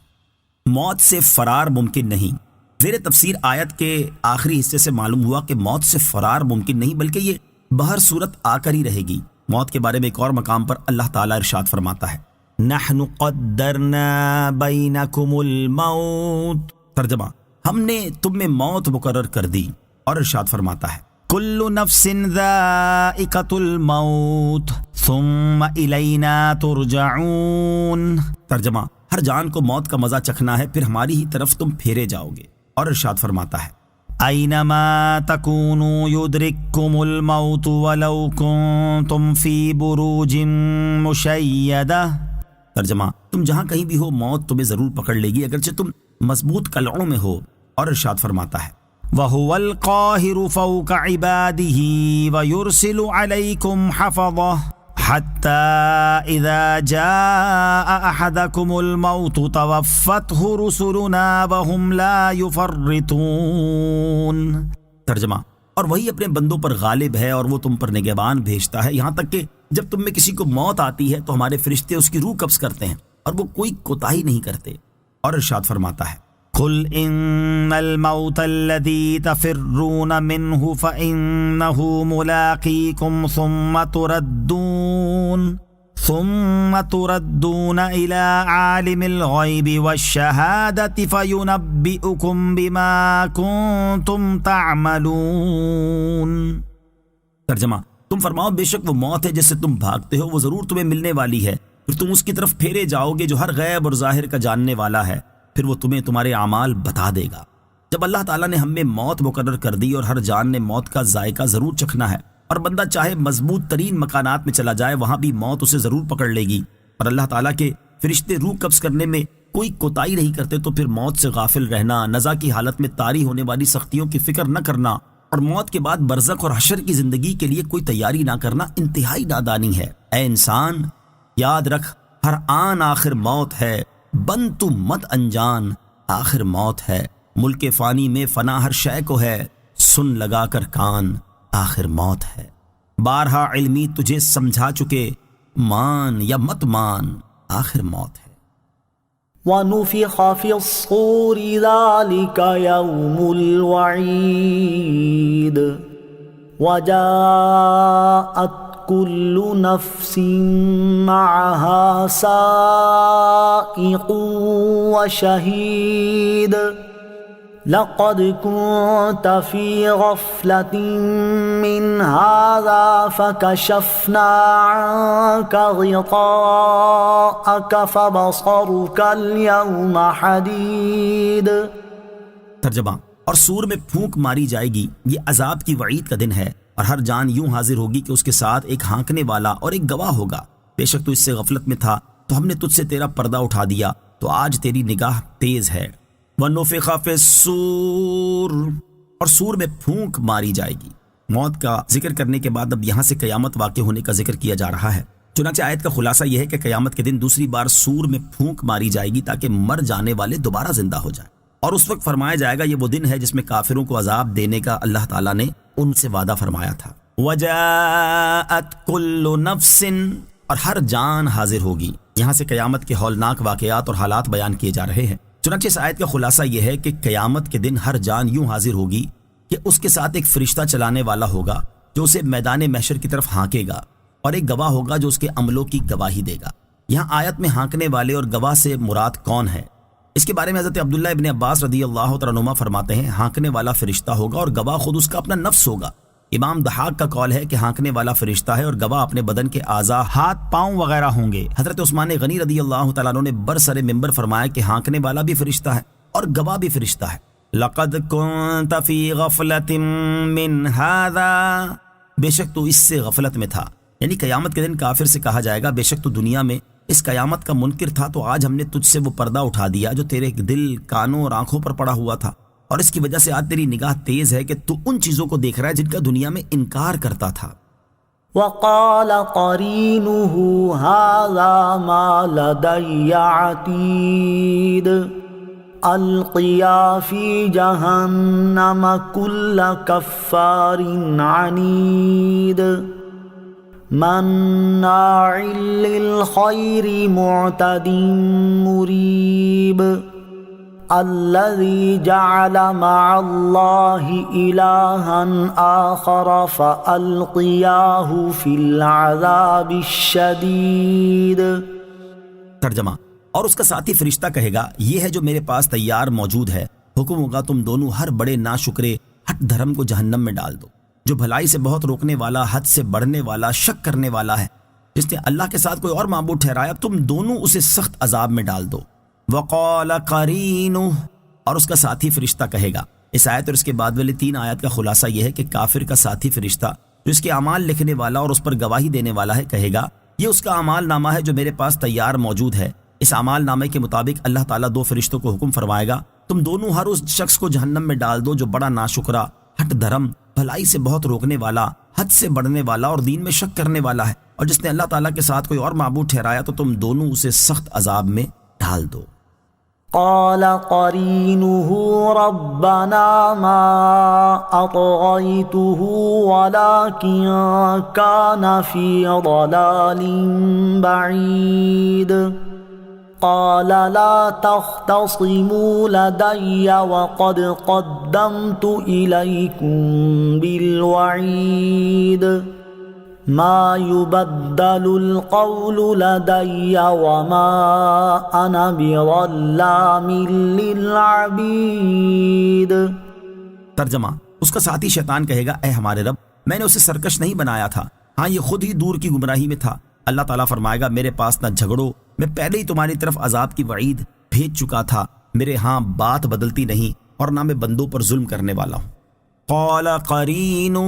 موت سے فرار ممکن نہیں۔ زیر تفسیر آیت کے آخری حصے سے معلوم ہوا کہ موت سے فرار ممکن نہیں، بلکہ یہ بہر صورت آ کر ہی رہے گی۔ موت کے بارے میں ایک اور مقام پر اللہ تعالیٰ ارشاد فرماتا ہے نحن قدرنا بینکم الموت، ترجمہ ہم نے تم میں موت مقرر کر دی، اور ارشاد فرماتا ہے کل نفس ذائقۃ الموت ثم الینا ترجعون، ترجمہ ہر جان کو موت کا مزہ چکھنا ہے، پھر ہماری ہی طرف تم پھیرے جاؤ گے، اور ارشاد فرماتا ہے اینما تکونوا یدرککم الموت ولو کنتم فی بروج مشیدہ، ترجمہ تم جہاں کہیں بھی ہو موت تمہیں ضرور پکڑ لے گی اگرچہ تم مضبوط قلعوں میں ہو، اور ارشاد فرماتا ہے وَهُوَ الْقَاهِرُ فَوْقَ عِبَادِهِ وَيُرْسِلُ عَلَيْكُمْ حَفَظَةً حَتَّى إِذَا جَاءَ أَحَدَكُمُ الْمَوْتُ تَوَفَّتْهُ رُسُلُنَا وَهُمْ لَا يُفَرِّطُونَ، ترجمہ اور وہی اپنے بندوں پر غالب ہے اور وہ تم پر نگہبان بھیجتا ہے، یہاں تک کہ جب تم میں کسی کو موت آتی ہے تو ہمارے فرشتے اس کی روح قبض کرتے ہیں اور وہ کوئی کوتاہی نہیں کرتے، اور ارشاد فرماتا ہے قل ان الموت الذي تفرون منه فإنه ملاقيكم ثم تردون إلى عالم الغيب والشهادة فينبئكم بما كنتم تعملون۔ ترجمہ، تم فرماؤ بے شک وہ موت ہے جس سے تم بھاگتے ہو، وہ ضرور تمہیں ملنے والی ہے، پھر تم اس کی طرف پھیرے جاؤ گے جو ہر غیب اور ظاہر کا جاننے والا ہے، پھر وہ تمہیں تمہارے اعمال بتا دے گا۔ جب اللہ تعالیٰ نے ہم میں موت مقرر کر دی اور ہر جان نے موت کا ذائقہ ضرور چکھنا ہے، اور بندہ چاہے مضبوط ترین مکانات میں چلا جائے وہاں بھی موت اسے ضرور پکڑ لے گی، اور اللہ تعالیٰ کے فرشتے روح قبض کرنے میں کوئی کوتاہی نہیں کرتے، تو پھر موت سے غافل رہنا، نزا کی حالت میں طاری ہونے والی سختیوں کی فکر نہ کرنا اور موت کے بعد برزخ اور حشر کی زندگی کے لیے کوئی تیاری نہ کرنا انتہائی نادانی ہے۔ اے انسان، یاد رکھ ہر آن آخر موت ہے، بن تو مت انجان آخر موت ہے، ملک فانی میں فنا ہر شے کو ہے، سن لگا کر کان آخر موت ہے۔ بارہا علمی تجھے سمجھا چکے، مان یا مت مان آخر موت ہے۔ وَنُفِخَ فِي الصُّورِ ذَلِكَ يَوْمُ الْوَعِيدِ وَجَاءَتْ كُلُّ نَفْسٍ مَعَهَا سَائِقٌ وَشَهِيدٌ لَقَدْ كُنْتَ فِي غَفْلَةٍ مِّنْ هَذَا فَكَشَفْنَا عَنْكَ غِطَاءَكَ فَبَصَرُكَ الْيَوْمَ حَدِيدٌ۔ ترجمہ، اور سور میں پھونک ماری جائے گی، یہ عذاب کی وعید کا دن ہے، اور ہر جان یوں حاضر ہوگی کہ اس کے ساتھ ایک ہانکنے والا اور ایک گواہ ہوگا۔ بے شک تو اس سے غفلت میں تھا تو ہم نے تجھ سے تیرا پردہ اٹھا دیا، تو آج تیری نگاہ تیز ہے۔ وَنُفِخَ فِي الصُّورِ، اور سور میں پھونک ماری جائے گی۔ موت کا ذکر کرنے کے بعد اب یہاں سے قیامت واقع ہونے کا ذکر کیا جا رہا ہے۔ چنانچہ آیت کا خلاصہ یہ ہے کہ قیامت کے دن دوسری بار سور میں پھونک ماری جائے گی تاکہ مر جانے والے دوبارہ زندہ ہو جائیں، اور اس وقت فرمایا جائے گا یہ وہ دن ہے جس میں کافروں کو عذاب دینے کا اللہ تعالیٰ نے ان سے وعدہ فرمایا تھا۔ وَجَاءَتْ كُلُّ نَفْسٍ، اور ہر جان حاضر ہوگی۔ یہاں سے قیامت کے ہولناک واقعات اور حالات بیان کیے جا رہے ہیں۔ چنانچہ اس آیت کا خلاصہ یہ ہے کہ قیامت کے دن ہر جان یوں حاضر ہوگی کہ اس کے ساتھ ایک فرشتہ چلانے والا ہوگا جو اسے میدان محشر کی طرف ہانکے گا، اور ایک گواہ ہوگا جو اس کے عملوں کی گواہی دے گا۔ یہاں آیت میں ہانکنے والے اور گواہ سے مراد کون ہے؟ اس کے بارے میں حضرت عبداللہ ابن عباس رضی اللہ تعالیٰ عنہما فرماتے ہیں ہانکنے والا فرشتہ ہوگا اور گواہ خود اس کا اپنا نفس ہوگا۔ امام ضحاک کا قول ہے کہ ہانکنے والا فرشتہ ہے اور گواہ اپنے بدن کے اعضاء، ہاتھ، پاؤں وغیرہ ہوں گے۔ حضرت عثمان غنی رضی اللہ تعالیٰ عنہ نے برسر ممبر فرمایا کہ ہانکنے والا بھی فرشتہ ہے اور گواہ بھی فرشتہ ہے۔ لَقَدْ كُنْتَ فِي غَفْلَةٍ مِّنْ هَذَا، بے شک تو اس سے غفلت میں تھا، یعنی قیامت کے دن کافر سے کہا جائے گا بے شک تو دنیا میں اس قیامت کا منکر تھا، تو آج ہم نے تجھ سے وہ پردہ اٹھا دیا جو تیرے دل، کانوں اور آنکھوں پر پڑا ہوا تھا، اور اس کی وجہ سے آج تیری نگاہ تیز ہے کہ تو ان چیزوں کو دیکھ رہا ہے جن کا دنیا میں انکار کرتا تھا۔ وقال قرينه هذا ما لدي عتيد القيا في جهنم كل كفار عنيد مناع للخير معتد مريب الذي جعل مع الله إلها آخر فألقياه في العذاب الشديد۔ ترجمہ، اور اس کا ساتھی فرشتہ کہے گا یہ ہے جو میرے پاس تیار موجود ہے، حکم ہوگا تم دونوں ہر بڑے ناشکرے ہٹ دھرم کو جہنم میں ڈال دو، جو بھلائی سے بہت روکنے والا، حد سے بڑھنے والا، شک کرنے والا ہے، جس نے اللہ کے ساتھ کوئی اور معبود ٹھہرایا، تم دونوں اسے سخت عذاب میں ڈال دو۔ وقال قرینہ، اور اس کا ساتھی فرشتہ کہے گا۔ اس آیت اور اس کے بعد والی 3 آیات کا خلاصہ یہ ہے کہ کافر کا ساتھی فرشتہ جو اس کے اعمال لکھنے والا اور اس پر گواہی دینے والا ہے کہے گا یہ اس کا اعمال نامہ ہے جو میرے پاس تیار موجود ہے۔ اس اعمال نامے کے مطابق اللہ تعالیٰ 2 فرشتوں کو حکم فرمائے گا تم دونوں ہر اس شخص کو جہنم میں ڈال دو جو بڑا ناشکرا، ہٹ دھرم، بھلائی سے بہت روکنے والا، حد سے بڑھنے والا اور دین میں شک کرنے والا ہے، اور جس نے اللہ تعالیٰ کے ساتھ کوئی اور معبود ٹھہرایا تو تم دونوں اسے سخت عذاب میں ڈال دو۔ قال قرينه ربنا ما أطغيته ولكن كان في ضلال بعيد قال لا تختصموا لدي وقد قدمت إليكم بالوعيد ما يبدل القول لدي وما أنا بظلام للعبيد۔ ترجمہ، اس کا ساتھی شیطان کہے گا اے ہمارے رب، میں نے اسے سرکش نہیں بنایا تھا، ہاں یہ خود ہی دور کی گمراہی میں تھا۔ اللہ تعالیٰ فرمائے گا میرے پاس نہ جھگڑو، میں پہلے ہی تمہاری طرف عذاب کی وعید بھیج چکا تھا، میرے ہاں بات بدلتی نہیں اور نہ میں بندوں پر ظلم کرنے والا ہوں۔ قال قرینہ،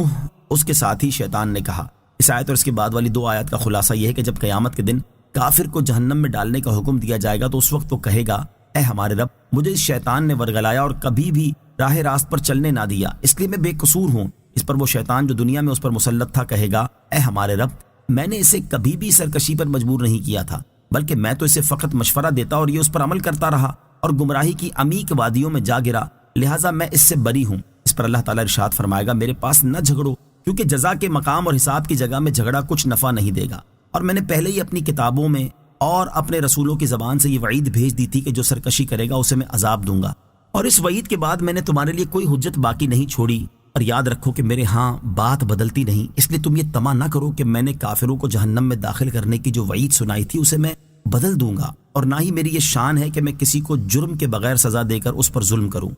اس کے ساتھی شیطان نے کہا۔ اس آیت اور اس کے بعد والی 2 آیات کا خلاصہ یہ ہے کہ جب قیامت کے دن کافر کو جہنم میں ڈالنے کا حکم دیا جائے گا تو اس وقت وہ کہے گا اے ہمارے رب، مجھے اس شیطان نے ورگلایا اور کبھی بھی راہ راست پر چلنے نہ دیا، اس لیے میں بے قصور ہوں۔ اس پر وہ شیطان جو دنیا میں اس پر مسلط تھا کہے گا اے ہمارے رب، میں نے اسے کبھی بھی سرکشی پر مجبور نہیں کیا تھا، بلکہ میں تو اسے فقط مشورہ دیتا اور یہ اس پر عمل کرتا رہا اور گمراہی کی عمیق وادیوں میں جا گرا، لہٰذا میں اس سے بری ہوں۔ اس پر اللہ تعالیٰ ارشاد فرمائے گا میرے پاس نہ جھگڑو، کیونکہ جزا کے مقام اور حساب کی جگہ میں جھگڑا کچھ نفع نہیں دے گا، اور میں نے پہلے ہی اپنی کتابوں میں اور اپنے رسولوں کی زبان سے یہ وعید بھیج دی تھی کہ جو سرکشی کرے گا اسے میں عذاب دوں گا، اور اس وعید کے بعد میں نے تمہارے لیے کوئی حجت باقی نہیں چھوڑی۔ اور یاد رکھو کہ میرے ہاں بات بدلتی نہیں، اس لیے تم یہ طمع نہ کرو کہ میں نے کافروں کو جہنم میں داخل کرنے کی جو وعید سنائی تھی اسے میں بدل دوں گا، اور نہ ہی میری یہ شان ہے کہ میں کسی کو جرم کے بغیر سزا دے کر اس پر ظلم کروں۔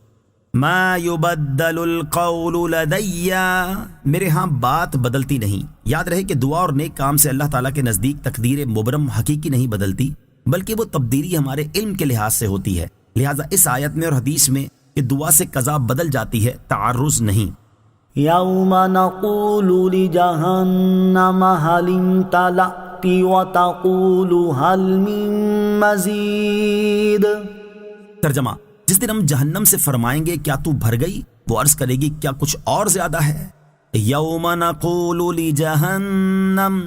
ما يبدل القول لدي، میرے ہاں بات بدلتی نہیں۔ یاد رہے کہ دعا اور نیک کام سے اللہ تعالیٰ کے نزدیک تقدیر مبرم حقیقی نہیں بدلتی، بلکہ وہ تبدیلی ہمارے علم کے لحاظ سے ہوتی ہے، لہٰذا اس آیت میں اور حدیث میں کہ دعا سے قضا بدل جاتی ہے، تعرض نہیں۔ یوم نقول لجہنم هل امتلأت وتقول هل من مزید۔ ترجمہ، جس دن ہم جہنم سے فرمائیں گے کیا تو بھر گئی، وہ عرض کرے گی کیا کچھ اور زیادہ ہے۔ یوم نقول لجہنم،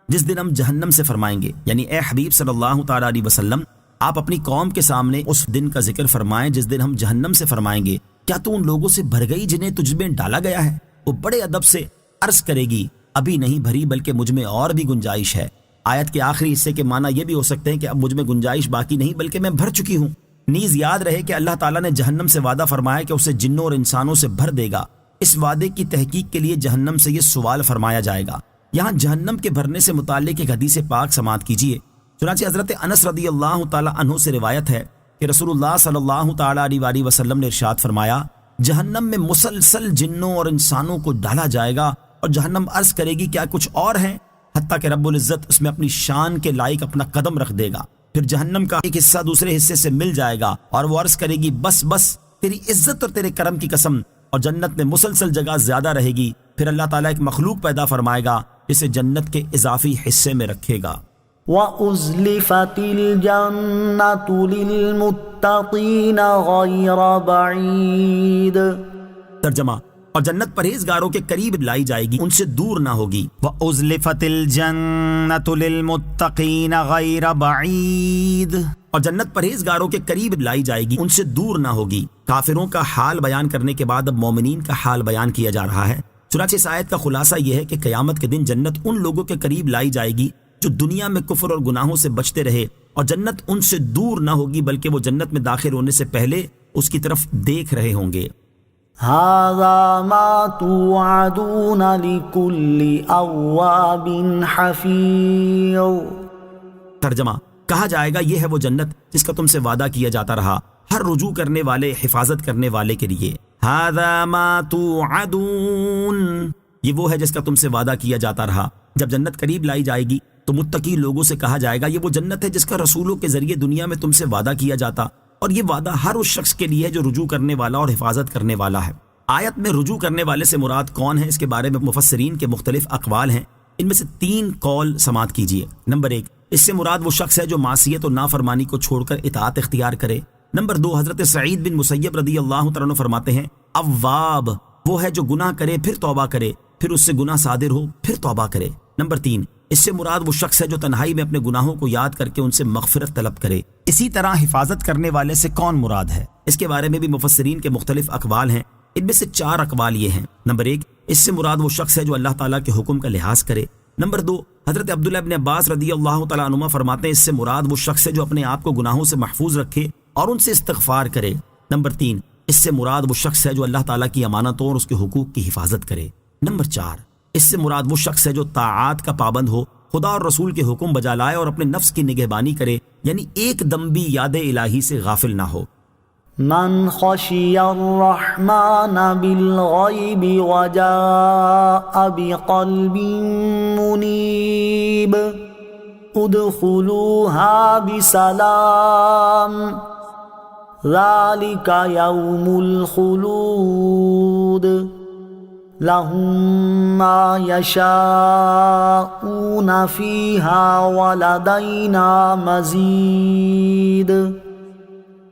جس دن ہم جہنم سے فرمائیں گے، یعنی اے حبیب صلی اللہ تعالی علیہ وسلم آپ اپنی قوم کے سامنے اس دن کا ذکر فرمائیں جس دن ہم جہنم سے فرمائیں گے کیا تو ان لوگوں سے بھر گئی جنہیں تجھ میں ڈالا گیا ہے؟ وہ بڑے ادب سے عرض کرے گی ابھی نہیں بھری، بلکہ مجھ میں اور بھی گنجائش ہے۔ آیت کے آخری حصے کے معنی یہ بھی ہو سکتے ہیں کہ اب مجھ میں گنجائش باقی نہیں بلکہ میں بھر چکی ہوں۔ نیز یاد رہے کہ اللہ تعالیٰ نے جہنم سے وعدہ فرمایا کہ اسے جنوں اور انسانوں سے بھر دے گا۔ اس وعدے کی تحقیق کے لیے جہنم سے یہ سوال فرمایا جائے گا۔ یہاں جہنم کے بھرنے سے متعلق ایک حدیث پاک سماعت کیجیے۔ چنانچہ حضرت انس رضی اللہ تعالی عنہ سے روایت ہے کہ رسول اللہ صلی اللہ تعالی علیہ وسلم نے ارشاد فرمایا جہنم میں مسلسل جنوں اور انسانوں کو ڈالا جائے گا اور جہنم عرض کرے گی کیا کچھ اور ہیں، حتیٰ کہ رب العزت اس میں اپنی شان کے لائق اپنا قدم رکھ دے گا۔ پھر جہنم کا ایک حصہ دوسرے حصے سے مل جائے گا اور وہ عرض کرے گی بس بس تیری عزت اور تیرے کرم کی قسم، اور جنت میں مسلسل جگہ زیادہ رہے گی۔ پھر اللہ تعالیٰ ایک مخلوق پیدا فرمائے گا جسے جنت کے اضافی حصے میں رکھے گا۔ وَأُزْلِفَتِ الْجَنَّةُ لِلْمُتَّقِينَ غَيْرَ بَعِيدٍ۔ ترجمہ، اور جنت پرہیزگاروں کے قریب لائی جائے گی، ان سے دور نہ ہوگی۔ وَأُزْلِفَتِ الْجَنَّةُ لِلْمُتَّقِينَ غَيْرَ بَعِيدٍ، اور جنت پرہیزگاروں کے قریب لائی جائے گی، ان سے دور نہ ہوگی۔ کافروں کا حال بیان کرنے کے بعد اب مومنین کا حال بیان کیا جا رہا ہے۔ چنانچہ اس آیت کا خلاصہ یہ ہے کہ قیامت کے دن جنت ان لوگوں کے قریب لائی جائے گی جو دنیا میں کفر اور گناہوں سے بچتے رہے، اور جنت ان سے دور نہ ہوگی بلکہ وہ جنت میں داخل ہونے سے پہلے اس کی طرف دیکھ رہے ہوں گے۔ هذا ما توعدون لكل اواب حفیظ۔ ترجمہ، کہا جائے گا یہ ہے وہ جنت جس کا تم سے وعدہ کیا جاتا رہا ہر رجوع کرنے والے، حفاظت کرنے والے کے لیے۔ هذا ما توعدون، یہ وہ ہے جس کا تم سے وعدہ کیا جاتا رہا۔ جب جنت قریب لائی جائے گی تو متقی لوگوں سے کہا جائے گا یہ وہ جنت ہے جس کا رسولوں کے ذریعے دنیا میں تم سے وعدہ کیا جاتا، اور یہ وعدہ ہر اس شخص کے لیے ہے جو رجوع کرنے والا اور حفاظت کرنے والا ہے۔ آیت میں رجوع کرنے والے سے مراد کون ہے، اس کے بارے میں مفسرین کے مختلف اقوال ہیں۔ ان میں سے 3 قول سماعت کیجیے۔ نمبر 1، اس سے مراد وہ شخص ہے جو معصیت اور نافرمانی کو چھوڑ کر اطاعت اختیار کرے۔ نمبر 2، حضرت سعید بن مسیب رضی اللہ تعالیٰ عنہ فرماتے ہیں اواب وہ ہے جو گناہ کرے پھر توبہ کرے، پھر اس سے گناہ صادر ہو پھر توبہ کرے۔ نمبر 3، اس سے مراد وہ شخص ہے جو تنہائی میں اپنے گناہوں کو یاد کر کے ان سے مغفرت طلب کرے۔ اسی طرح حفاظت کرنے والے سے کون مراد ہے، اس کے بارے میں بھی مفسرین کے مختلف اقوال ہیں۔ ان میں سے 4 اقوال یہ ہیں۔ نمبر 1، اس سے مراد وہ شخص ہے جو اللہ تعالیٰ کے حکم کا لحاظ کرے۔ نمبر 2، حضرت عبداللہ ابن عباس رضی اللہ تعالیٰ عنہما فرماتے ہیں اس سے مراد وہ شخص ہے جو اپنے آپ کو گناہوں سے محفوظ رکھے اور ان سے استغفار کرے۔ نمبر 3، اس سے مراد وہ شخص ہے جو اللہ تعالیٰ کی امانتوں اور اس کے حقوق کی حفاظت کرے۔ نمبر 4، اس سے مراد وہ شخص ہے جو طاعات کا پابند ہو، خدا اور رسول کے حکم بجا لائے اور اپنے نفس کی نگہبانی کرے، یعنی ایک دم بھی یاد الہی سے غافل نہ ہو۔ من خشی الرحمن بالغیب وجاء بقلب منیب ادخلوها بسلام ذلك یوم الخلود لهم ما يشاءون فيها ولدينا مزید۔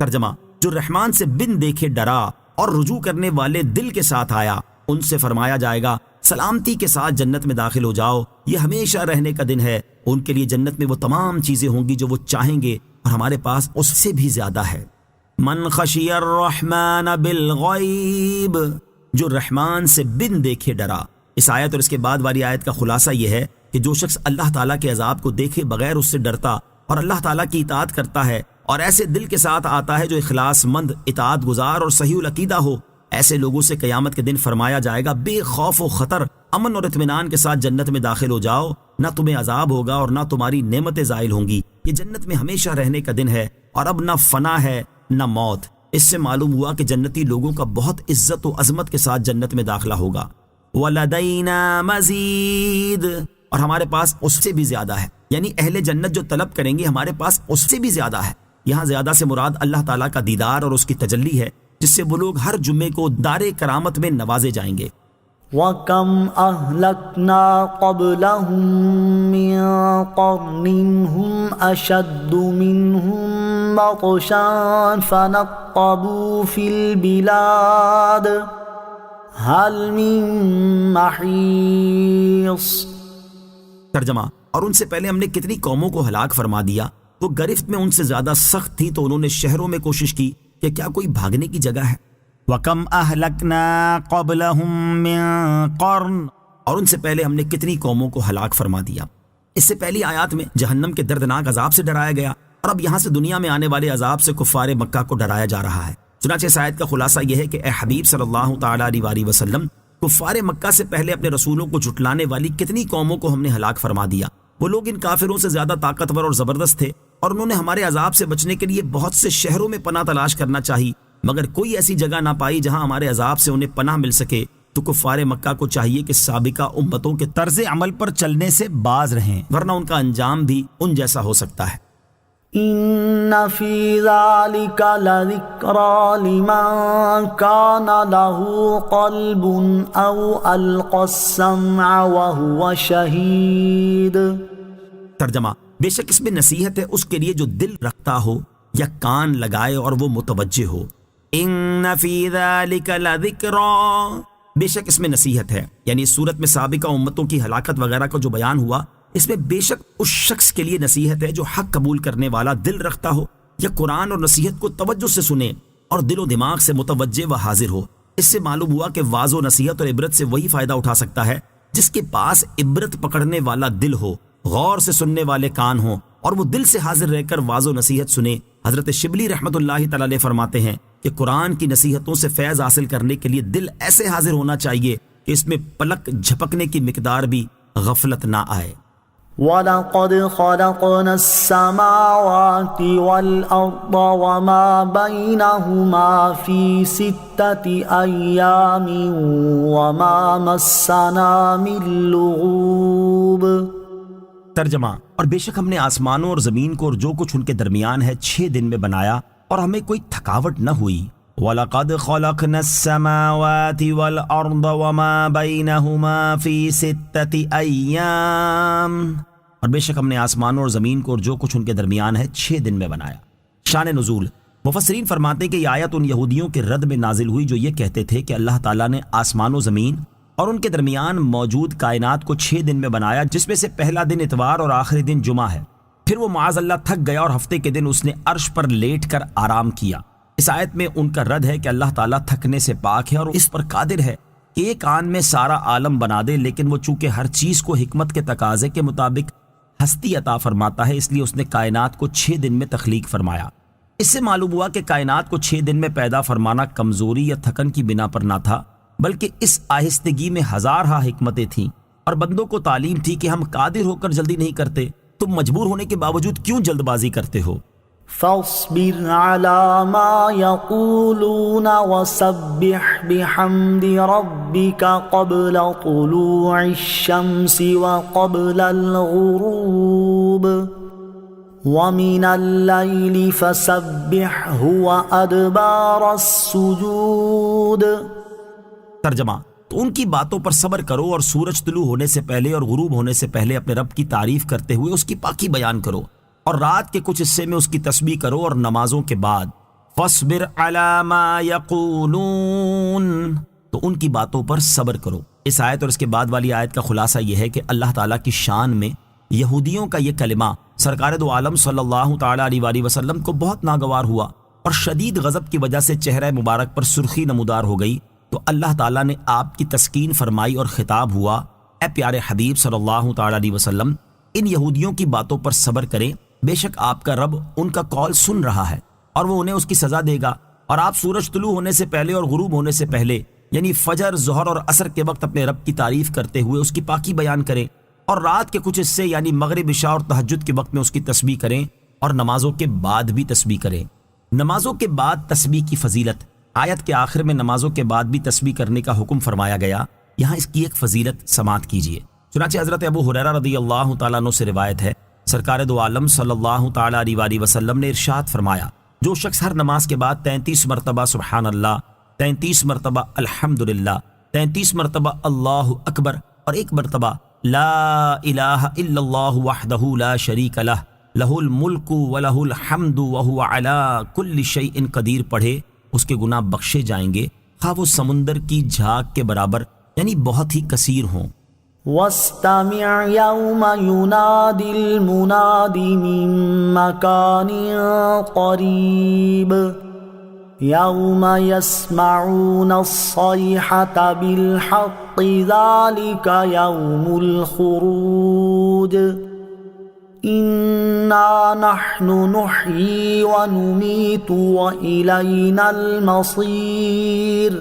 ترجمہ، جو رحمان سے بن دیکھے ڈرا اور رجوع کرنے والے دل کے ساتھ آیا، ان سے فرمایا جائے گا سلامتی کے ساتھ جنت میں داخل ہو جاؤ، یہ ہمیشہ رہنے کا دن ہے، ان کے لیے جنت میں وہ تمام چیزیں ہوں گی جو وہ چاہیں گے اور ہمارے پاس اس سے بھی زیادہ ہے۔ من خشی الرحمن بالغیب، جو رحمان سے بن دیکھے ڈرا۔ اس آیت اور اس کے بعد والی آیت کا خلاصہ یہ ہے کہ جو شخص اللہ تعالیٰ کے عذاب کو دیکھے بغیر اس سے ڈرتا اور اللہ تعالیٰ کی اطاعت کرتا ہے اور ایسے دل کے ساتھ آتا ہے جو اخلاص مند، اطاعت گزار اور صحیح العقیدہ ہو، ایسے لوگوں سے قیامت کے دن فرمایا جائے گا بے خوف و خطر، امن اور اطمینان کے ساتھ جنت میں داخل ہو جاؤ، نہ تمہیں عذاب ہوگا اور نہ تمہاری نعمتیں زائل ہوں گی، یہ جنت میں ہمیشہ رہنے کا دن ہے اور اب نہ فنا ہے نہ موت۔ اس سے معلوم ہوا کہ جنتی لوگوں کا بہت عزت و عظمت کے ساتھ جنت میں داخلہ ہوگا۔ وَلَدَيْنَا مَزِيدٌ، اور ہمارے پاس اس سے بھی زیادہ ہے، یعنی اہل جنت جو طلب کریں گے ہمارے پاس اس سے بھی زیادہ ہے۔ یہاں زیادہ سے مراد اللہ تعالیٰ کا دیدار اور اس کی تجلی ہے، جس سے وہ لوگ ہر جمعے کو دار کرامت میں نوازے جائیں گے۔ وَكَمْ أَهْلَكْنَا قَبْلَهُمْ مِنْ قَرْنٍ هُمْ أَشَدُّ مِنْهُمْ بَطْشًا فَنَقَّبُوا فِي الْبِلَادِ هَلْ مِنْ مَحِيصٍ۔ ترجمہ، اور ان سے پہلے ہم نے کتنی قوموں کو ہلاک فرما دیا، وہ گرفت میں ان سے زیادہ سخت تھی تو انہوں نے شہروں میں کوشش کی کہ کیا کوئی بھاگنے کی جگہ ہے۔ وَكَمْ أَهْلَكْنَا قَبْلَهُمْ مِنْ قَرْنٍ، اور ان سے پہلے ہم نے کتنی قوموں کو ہلاک فرما دیا۔ اس سے پہلی آیات میں جہنم کے دردناک عذاب سے ڈرایا گیا اور اب یہاں سے دنیا میں آنے والے عذاب سے کفار مکہ کو ڈرایا جا رہا ہے۔ چنانچہ اس آیت کا خلاصہ یہ ہے کہ اے حبیب صلی اللہ تعالیٰ علیہ وسلم، کفار مکہ سے پہلے اپنے رسولوں کو جھٹلانے والی کتنی قوموں کو ہم نے ہلاک فرما دیا۔ وہ لوگ ان کافروں سے زیادہ طاقتور اور زبردست تھے اور انہوں نے ہمارے عذاب سے بچنے کے لیے بہت سے شہروں میں پناہ تلاش کرنا چاہی، مگر کوئی ایسی جگہ نہ پائی جہاں ہمارے عذاب سے انہیں پناہ مل سکے۔ تو کفار مکہ کو چاہیے کہ سابقہ امتوں کے طرز عمل پر چلنے سے باز رہیں، ورنہ ان کا انجام بھی ان جیسا ہو سکتا ہے۔ ان فی ذلک لذکری لمن کان له قلب او القى السمع وهو شہید۔ ترجمہ، بے شک اس میں نصیحت ہے اس کے لیے جو دل رکھتا ہو یا کان لگائے اور وہ متوجہ ہو۔ ان فی ذلک لذکری، بے شک اس میں نصیحت ہے، یعنی اس صورت میں سابقہ امتوں کی ہلاکت وغیرہ کا جو بیان ہوا، اس میں بے شک اس شخص کے لیے نصیحت ہے جو حق قبول کرنے والا دل رکھتا ہو یا قرآن اور نصیحت کو توجہ سے سنے اور دل و دماغ سے متوجہ و حاضر ہو۔ اس سے معلوم ہوا کہ واعظ و نصیحت اور عبرت سے وہی فائدہ اٹھا سکتا ہے جس کے پاس عبرت پکڑنے والا دل ہو، غور سے سننے والے کان ہوں اور وہ دل سے حاضر رہ کر واعظ و نصیحت سنے۔ حضرت شبلی رحمۃ اللہ تعالی علیہ فرماتے ہیں کہ قرآن کی نصیحتوں سے فیض حاصل کرنے کے لیے دل ایسے حاضر ہونا چاہیے کہ اس میں پلک جھپکنے کی مقدار بھی غفلت نہ آئے۔ وَلَقَدْ خَلَقْنَا السَّمَاوَاتِ وَالْأَرْضَ وَمَا بَيْنَهُمَا فِي 6 أَيَّامٍ وَمَا مَسَّنَا مِن لُغُوبٍ۔ ترجمہ، اور بے شک ہم نے آسمانوں اور زمین کو اور جو کچھ ان کے درمیان ہے 6 دن میں بنایا اور ہمیں کوئی تھکاوٹ نہ ہوئی۔ وَلَقَدْ خَلَقْنَا السَّمَاوَاتِ وَالْأَرْضَ وَمَا بَيْنَهُمَا فِي 6 أَيَّامٍ، اور بے شک ہم نے آسمانوں اور زمین کو اور جو کچھ ان کے درمیان ہے 6 دن میں بنایا۔ شان نزول، مفسرین فرماتے ہیں کہ یہ آیت ان یہودیوں کے رد میں نازل ہوئی جو یہ کہتے تھے کہ اللہ تعالیٰ نے آسمان و زمین اور ان کے درمیان موجود کائنات کو 6 دن میں بنایا، جس میں سے پہلا دن اتوار اور آخری دن جمعہ ہے۔ پھر وہ معاذ اللہ تھک گیا اور ہفتے کے دن اس نے عرش پر لیٹ کر آرام کیا۔ اس آیت میں ان کا رد ہے کہ اللہ تعالیٰ تھکنے سے پاک ہے اور اس پر قادر ہے کہ ایک آن میں سارا عالم بنا دے، لیکن وہ چونکہ ہر چیز کو حکمت کے تقاضے کے مطابق ہستی عطا فرماتا ہے، اس لیے اس نے کائنات کو 6 دن میں تخلیق فرمایا۔ اس سے معلوم ہوا کہ کائنات کو 6 دن میں پیدا فرمانا کمزوری یا تھکن کی بنا پر نہ تھا، بلکہ اس آہستگی میں ہزارہا حکمتیں تھیں، اور بندوں کو تعلیم تھی کہ ہم قادر ہو کر جلدی نہیں کرتے، تم مجبور ہونے کے باوجود کیوں جلد بازی کرتے ہو؟ فاصبر على ما يقولون وسبح بحمد ربك قبل طلوع الشمس وقبل الغروب ومن الليل فسبحه وأدبار السجود۔ ترجمہ: تو ان کی باتوں پر صبر کرو اور سورج طلوع ہونے سے پہلے اور غروب ہونے سے پہلے اپنے رب کی تعریف کرتے ہوئے اس کی پاکی بیان کرو، اور رات کے کچھ حصے میں اس کی تسبیح کرو، اور نمازوں کے بعد فاصبر علی ما یقولون، تو ان کی باتوں پر صبر کرو۔ اس آیت اور اس کے بعد والی آیت کا خلاصہ یہ ہے کہ اللہ تعالیٰ کی شان میں یہودیوں کا یہ کلمہ سرکار دو عالم صلی اللہ تعالیٰ علیہ وآلہ وسلم کو بہت ناگوار ہوا، اور شدید غضب کی وجہ سے چہرہ مبارک پر سرخی نمودار ہو گئی، تو اللہ تعالیٰ نے آپ کی تسکین فرمائی اور خطاب ہوا، اے پیارے حبیب صلی اللہ تعالیٰ علیہ وسلم، ان یہودیوں کی باتوں پر صبر کریں، بے شک آپ کا رب ان کا قول سن رہا ہے اور وہ انہیں اس کی سزا دے گا۔ اور آپ سورج طلوع ہونے سے پہلے اور غروب ہونے سے پہلے یعنی فجر، ظہر اور عصر کے وقت اپنے رب کی تعریف کرتے ہوئے اس کی پاکی بیان کریں، اور رات کے کچھ حصے یعنی مغرب، عشاء اور تہجد کے وقت میں اس کی تسبیح کریں، اور نمازوں کے بعد بھی تسبیح کریں۔ نمازوں کے بعد تسبیح کی فضیلت، آیت کے آخر میں نمازوں کے بعد بھی تسبیح کرنے کا حکم فرمایا گیا، یہاں اس کی ایک فضیلت سماعت کیجیے۔ چنانچہ حضرت ابو ہریرہ رضی اللہ تعالیٰ عنہ سے روایت ہے، سرکار دو عالم صلی اللہ تعالیٰ علیہ وآلہ وسلم نے ارشاد فرمایا، جو شخص ہر نماز کے بعد 33 مرتبہ سبحان اللہ، 33 مرتبہ الحمدللہ، 33 مرتبہ اللہ اکبر اور 1 مرتبہ لا الہ الا اللہ وحدہ لا شریک لہ لہ الملک ولہ الحمد وہو علی کل شیء قدیر پڑھے، اس کے گناہ بخشے جائیں گے، خواہ وہ سمندر کی جھاگ کے برابر یعنی بہت ہی کثیر ہوں۔ واستمع يوم ينادي المناد من مكان قريب يوم يسمعون الصيحة بالحق ذلك يوم الخروج إنا نحن نحيي ونميت وإلينا المصير۔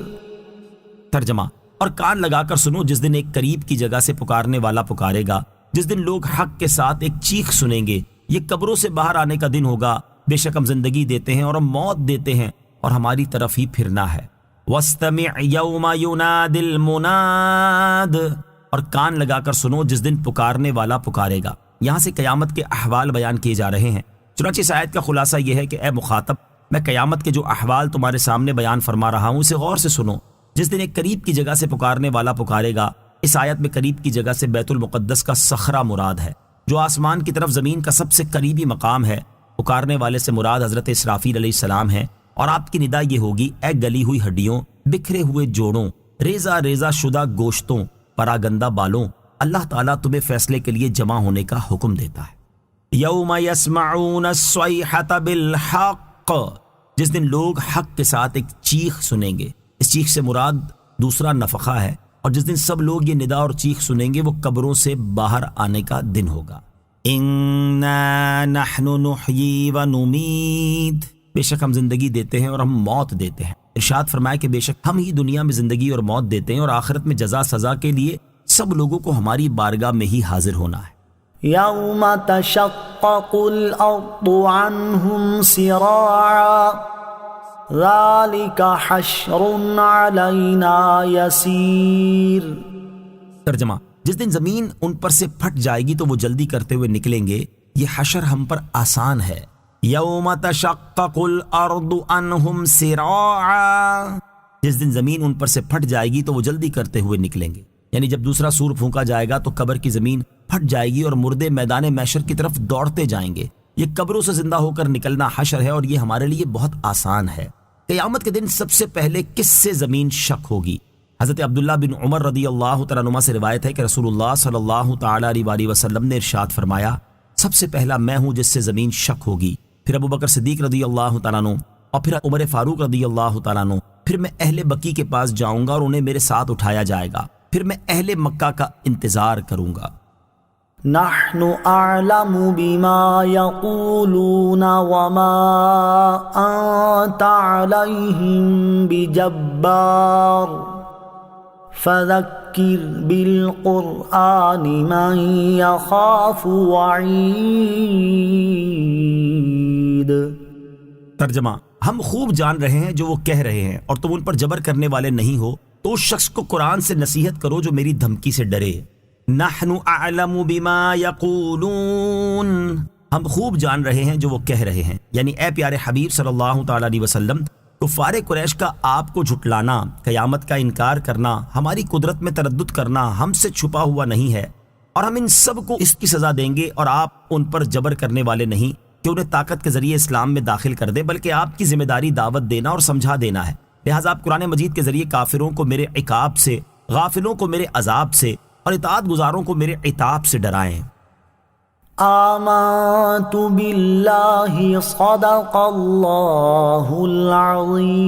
ترجمہ: اور کان لگا کر سنو، جس دن ایک قریب کی جگہ سے پکارنے والا پکارے گا، جس دن لوگ حق کے ساتھ ایک چیخ سنیں گے، یہ قبروں سے باہر آنے کا دن ہوگا، بے شک ہم زندگی دیتے ہیں اور ہم موت دیتے ہیں اور ہماری طرف ہی پھرنا ہے۔ وَاسْتَمِعْ يَوْمَ يُنَادِ الْمُنَادِ، اور کان لگا کر سنو جس دن پکارنے والا پکارے گا۔ یہاں سے قیامت کے احوال بیان کیے جا رہے ہیں۔ چنانچہ اس آیت کا خلاصہ یہ ہے کہ اے مخاطب، میں قیامت کے جو احوال تمہارے سامنے بیان فرما رہا ہوں اسے غور سے سنو۔ جس دن ایک قریب کی جگہ سے پکارنے والا پکارے گا، اس آیت میں قریب کی جگہ سے بیت المقدس کا صخرہ مراد ہے، جو آسمان کی طرف زمین کا سب سے قریبی مقام ہے۔ پکارنے والے سے مراد حضرت اسرافیل علیہ السلام ہے، اور آپ کی ندا یہ ہوگی، اے گلی ہوئی ہڈیوں، بکھرے ہوئے جوڑوں، ریزہ ریزہ شدہ گوشتوں، پراگندہ بالوں، اللہ تعالیٰ تمہیں فیصلے کے لیے جمع ہونے کا حکم دیتا ہے۔ یوم یسمعون الصیحۃ بالحق، جس دن لوگ حق کے ساتھ ایک چیخ سنیں گے، اس چیخ سے مراد دوسرا نفخہ ہے، اور جس دن سب لوگ یہ ندا اور چیخ سنیں گے وہ قبروں سے باہر آنے کا دن ہوگا۔ اِنَّا نَحْنُ نُحْيِي وَنُمِيتُ، بے شک ہم زندگی دیتے ہیں اور ہم موت دیتے ہیں۔ ارشاد فرمایا کہ بے شک ہم ہی دنیا میں زندگی اور موت دیتے ہیں، اور آخرت میں جزا سزا کے لیے سب لوگوں کو ہماری بارگاہ میں ہی حاضر ہونا ہے۔ یوم تشقق الارض عنهم سراعا ذلك حشر علینا یسیر۔ ترجمہ: جس دن زمین ان پر سے پھٹ جائے گی تو وہ جلدی کرتے ہوئے نکلیں گے، یہ حشر ہم پر آسان ہے۔ یوم تشقق الارض عنهم سراعا، جس دن زمین ان پر سے پھٹ جائے گی تو وہ جلدی کرتے ہوئے نکلیں گے، یعنی جب دوسرا سور پھونکا جائے گا تو قبر کی زمین پھٹ جائے گی اور مردے میدان محشر کی طرف دوڑتے جائیں گے۔ یہ قبروں سے زندہ ہو کر نکلنا حشر ہے، اور یہ ہمارے لیے بہت آسان ہے۔ قیامت کے دن سب سے پہلے کس سے زمین شک ہوگی؟ حضرت عبداللہ بن عمر رضی اللہ تعالیٰ عنہ سے روایت ہے کہ رسول اللہ صلی اللہ تعالیٰ علیہ وآلہ وسلم نے ارشاد فرمایا، سب سے پہلا میں ہوں جس سے زمین شک ہوگی، پھر ابو بکر صدیق رضی اللہ تعالیٰ عنہ، اور پھر عمر فاروق رضی اللہ تعالیٰ عنہ، پھر میں اہل بقی کے پاس جاؤں گا اور انہیں میرے ساتھ اٹھایا جائے گا، پھر میں اہل مکہ کا انتظار کروں گا۔ نحن اعلم بما يقولون وما انت عليهم بجبار فذكر بالقرآن من يخاف وعید۔ ترجمہ: ہم خوب جان رہے ہیں جو وہ کہہ رہے ہیں اور تم ان پر جبر کرنے والے نہیں ہو، تو اس شخص کو قرآن سے نصیحت کرو جو میری دھمکی سے ڈرے۔ نحن اعلم بما یقولون، ہم خوب جان رہے ہیں جو وہ کہہ رہے ہیں، یعنی اے پیارے حبیب صلی اللہ تعالی علیہ وسلم، کفار قریش کا آپ کو جھٹلانا، قیامت کا انکار کرنا، ہماری قدرت میں تردد کرنا ہم سے چھپا ہوا نہیں ہے، اور ہم ان سب کو اس کی سزا دیں گے، اور آپ ان پر جبر کرنے والے نہیں کہ انہیں طاقت کے ذریعے اسلام میں داخل کر دے، بلکہ آپ کی ذمہ داری دعوت دینا اور سمجھا دینا ہے۔ لہٰذا آپ قرآن مجید کے ذریعے کافروں کو میرے عقاب سے، غافلوں کو میرے عذاب سے، اور اطاعت گزاروں کو میرے عتاب سے ڈرائیں۔ آمنت باللہ صدق اللہ العظیم۔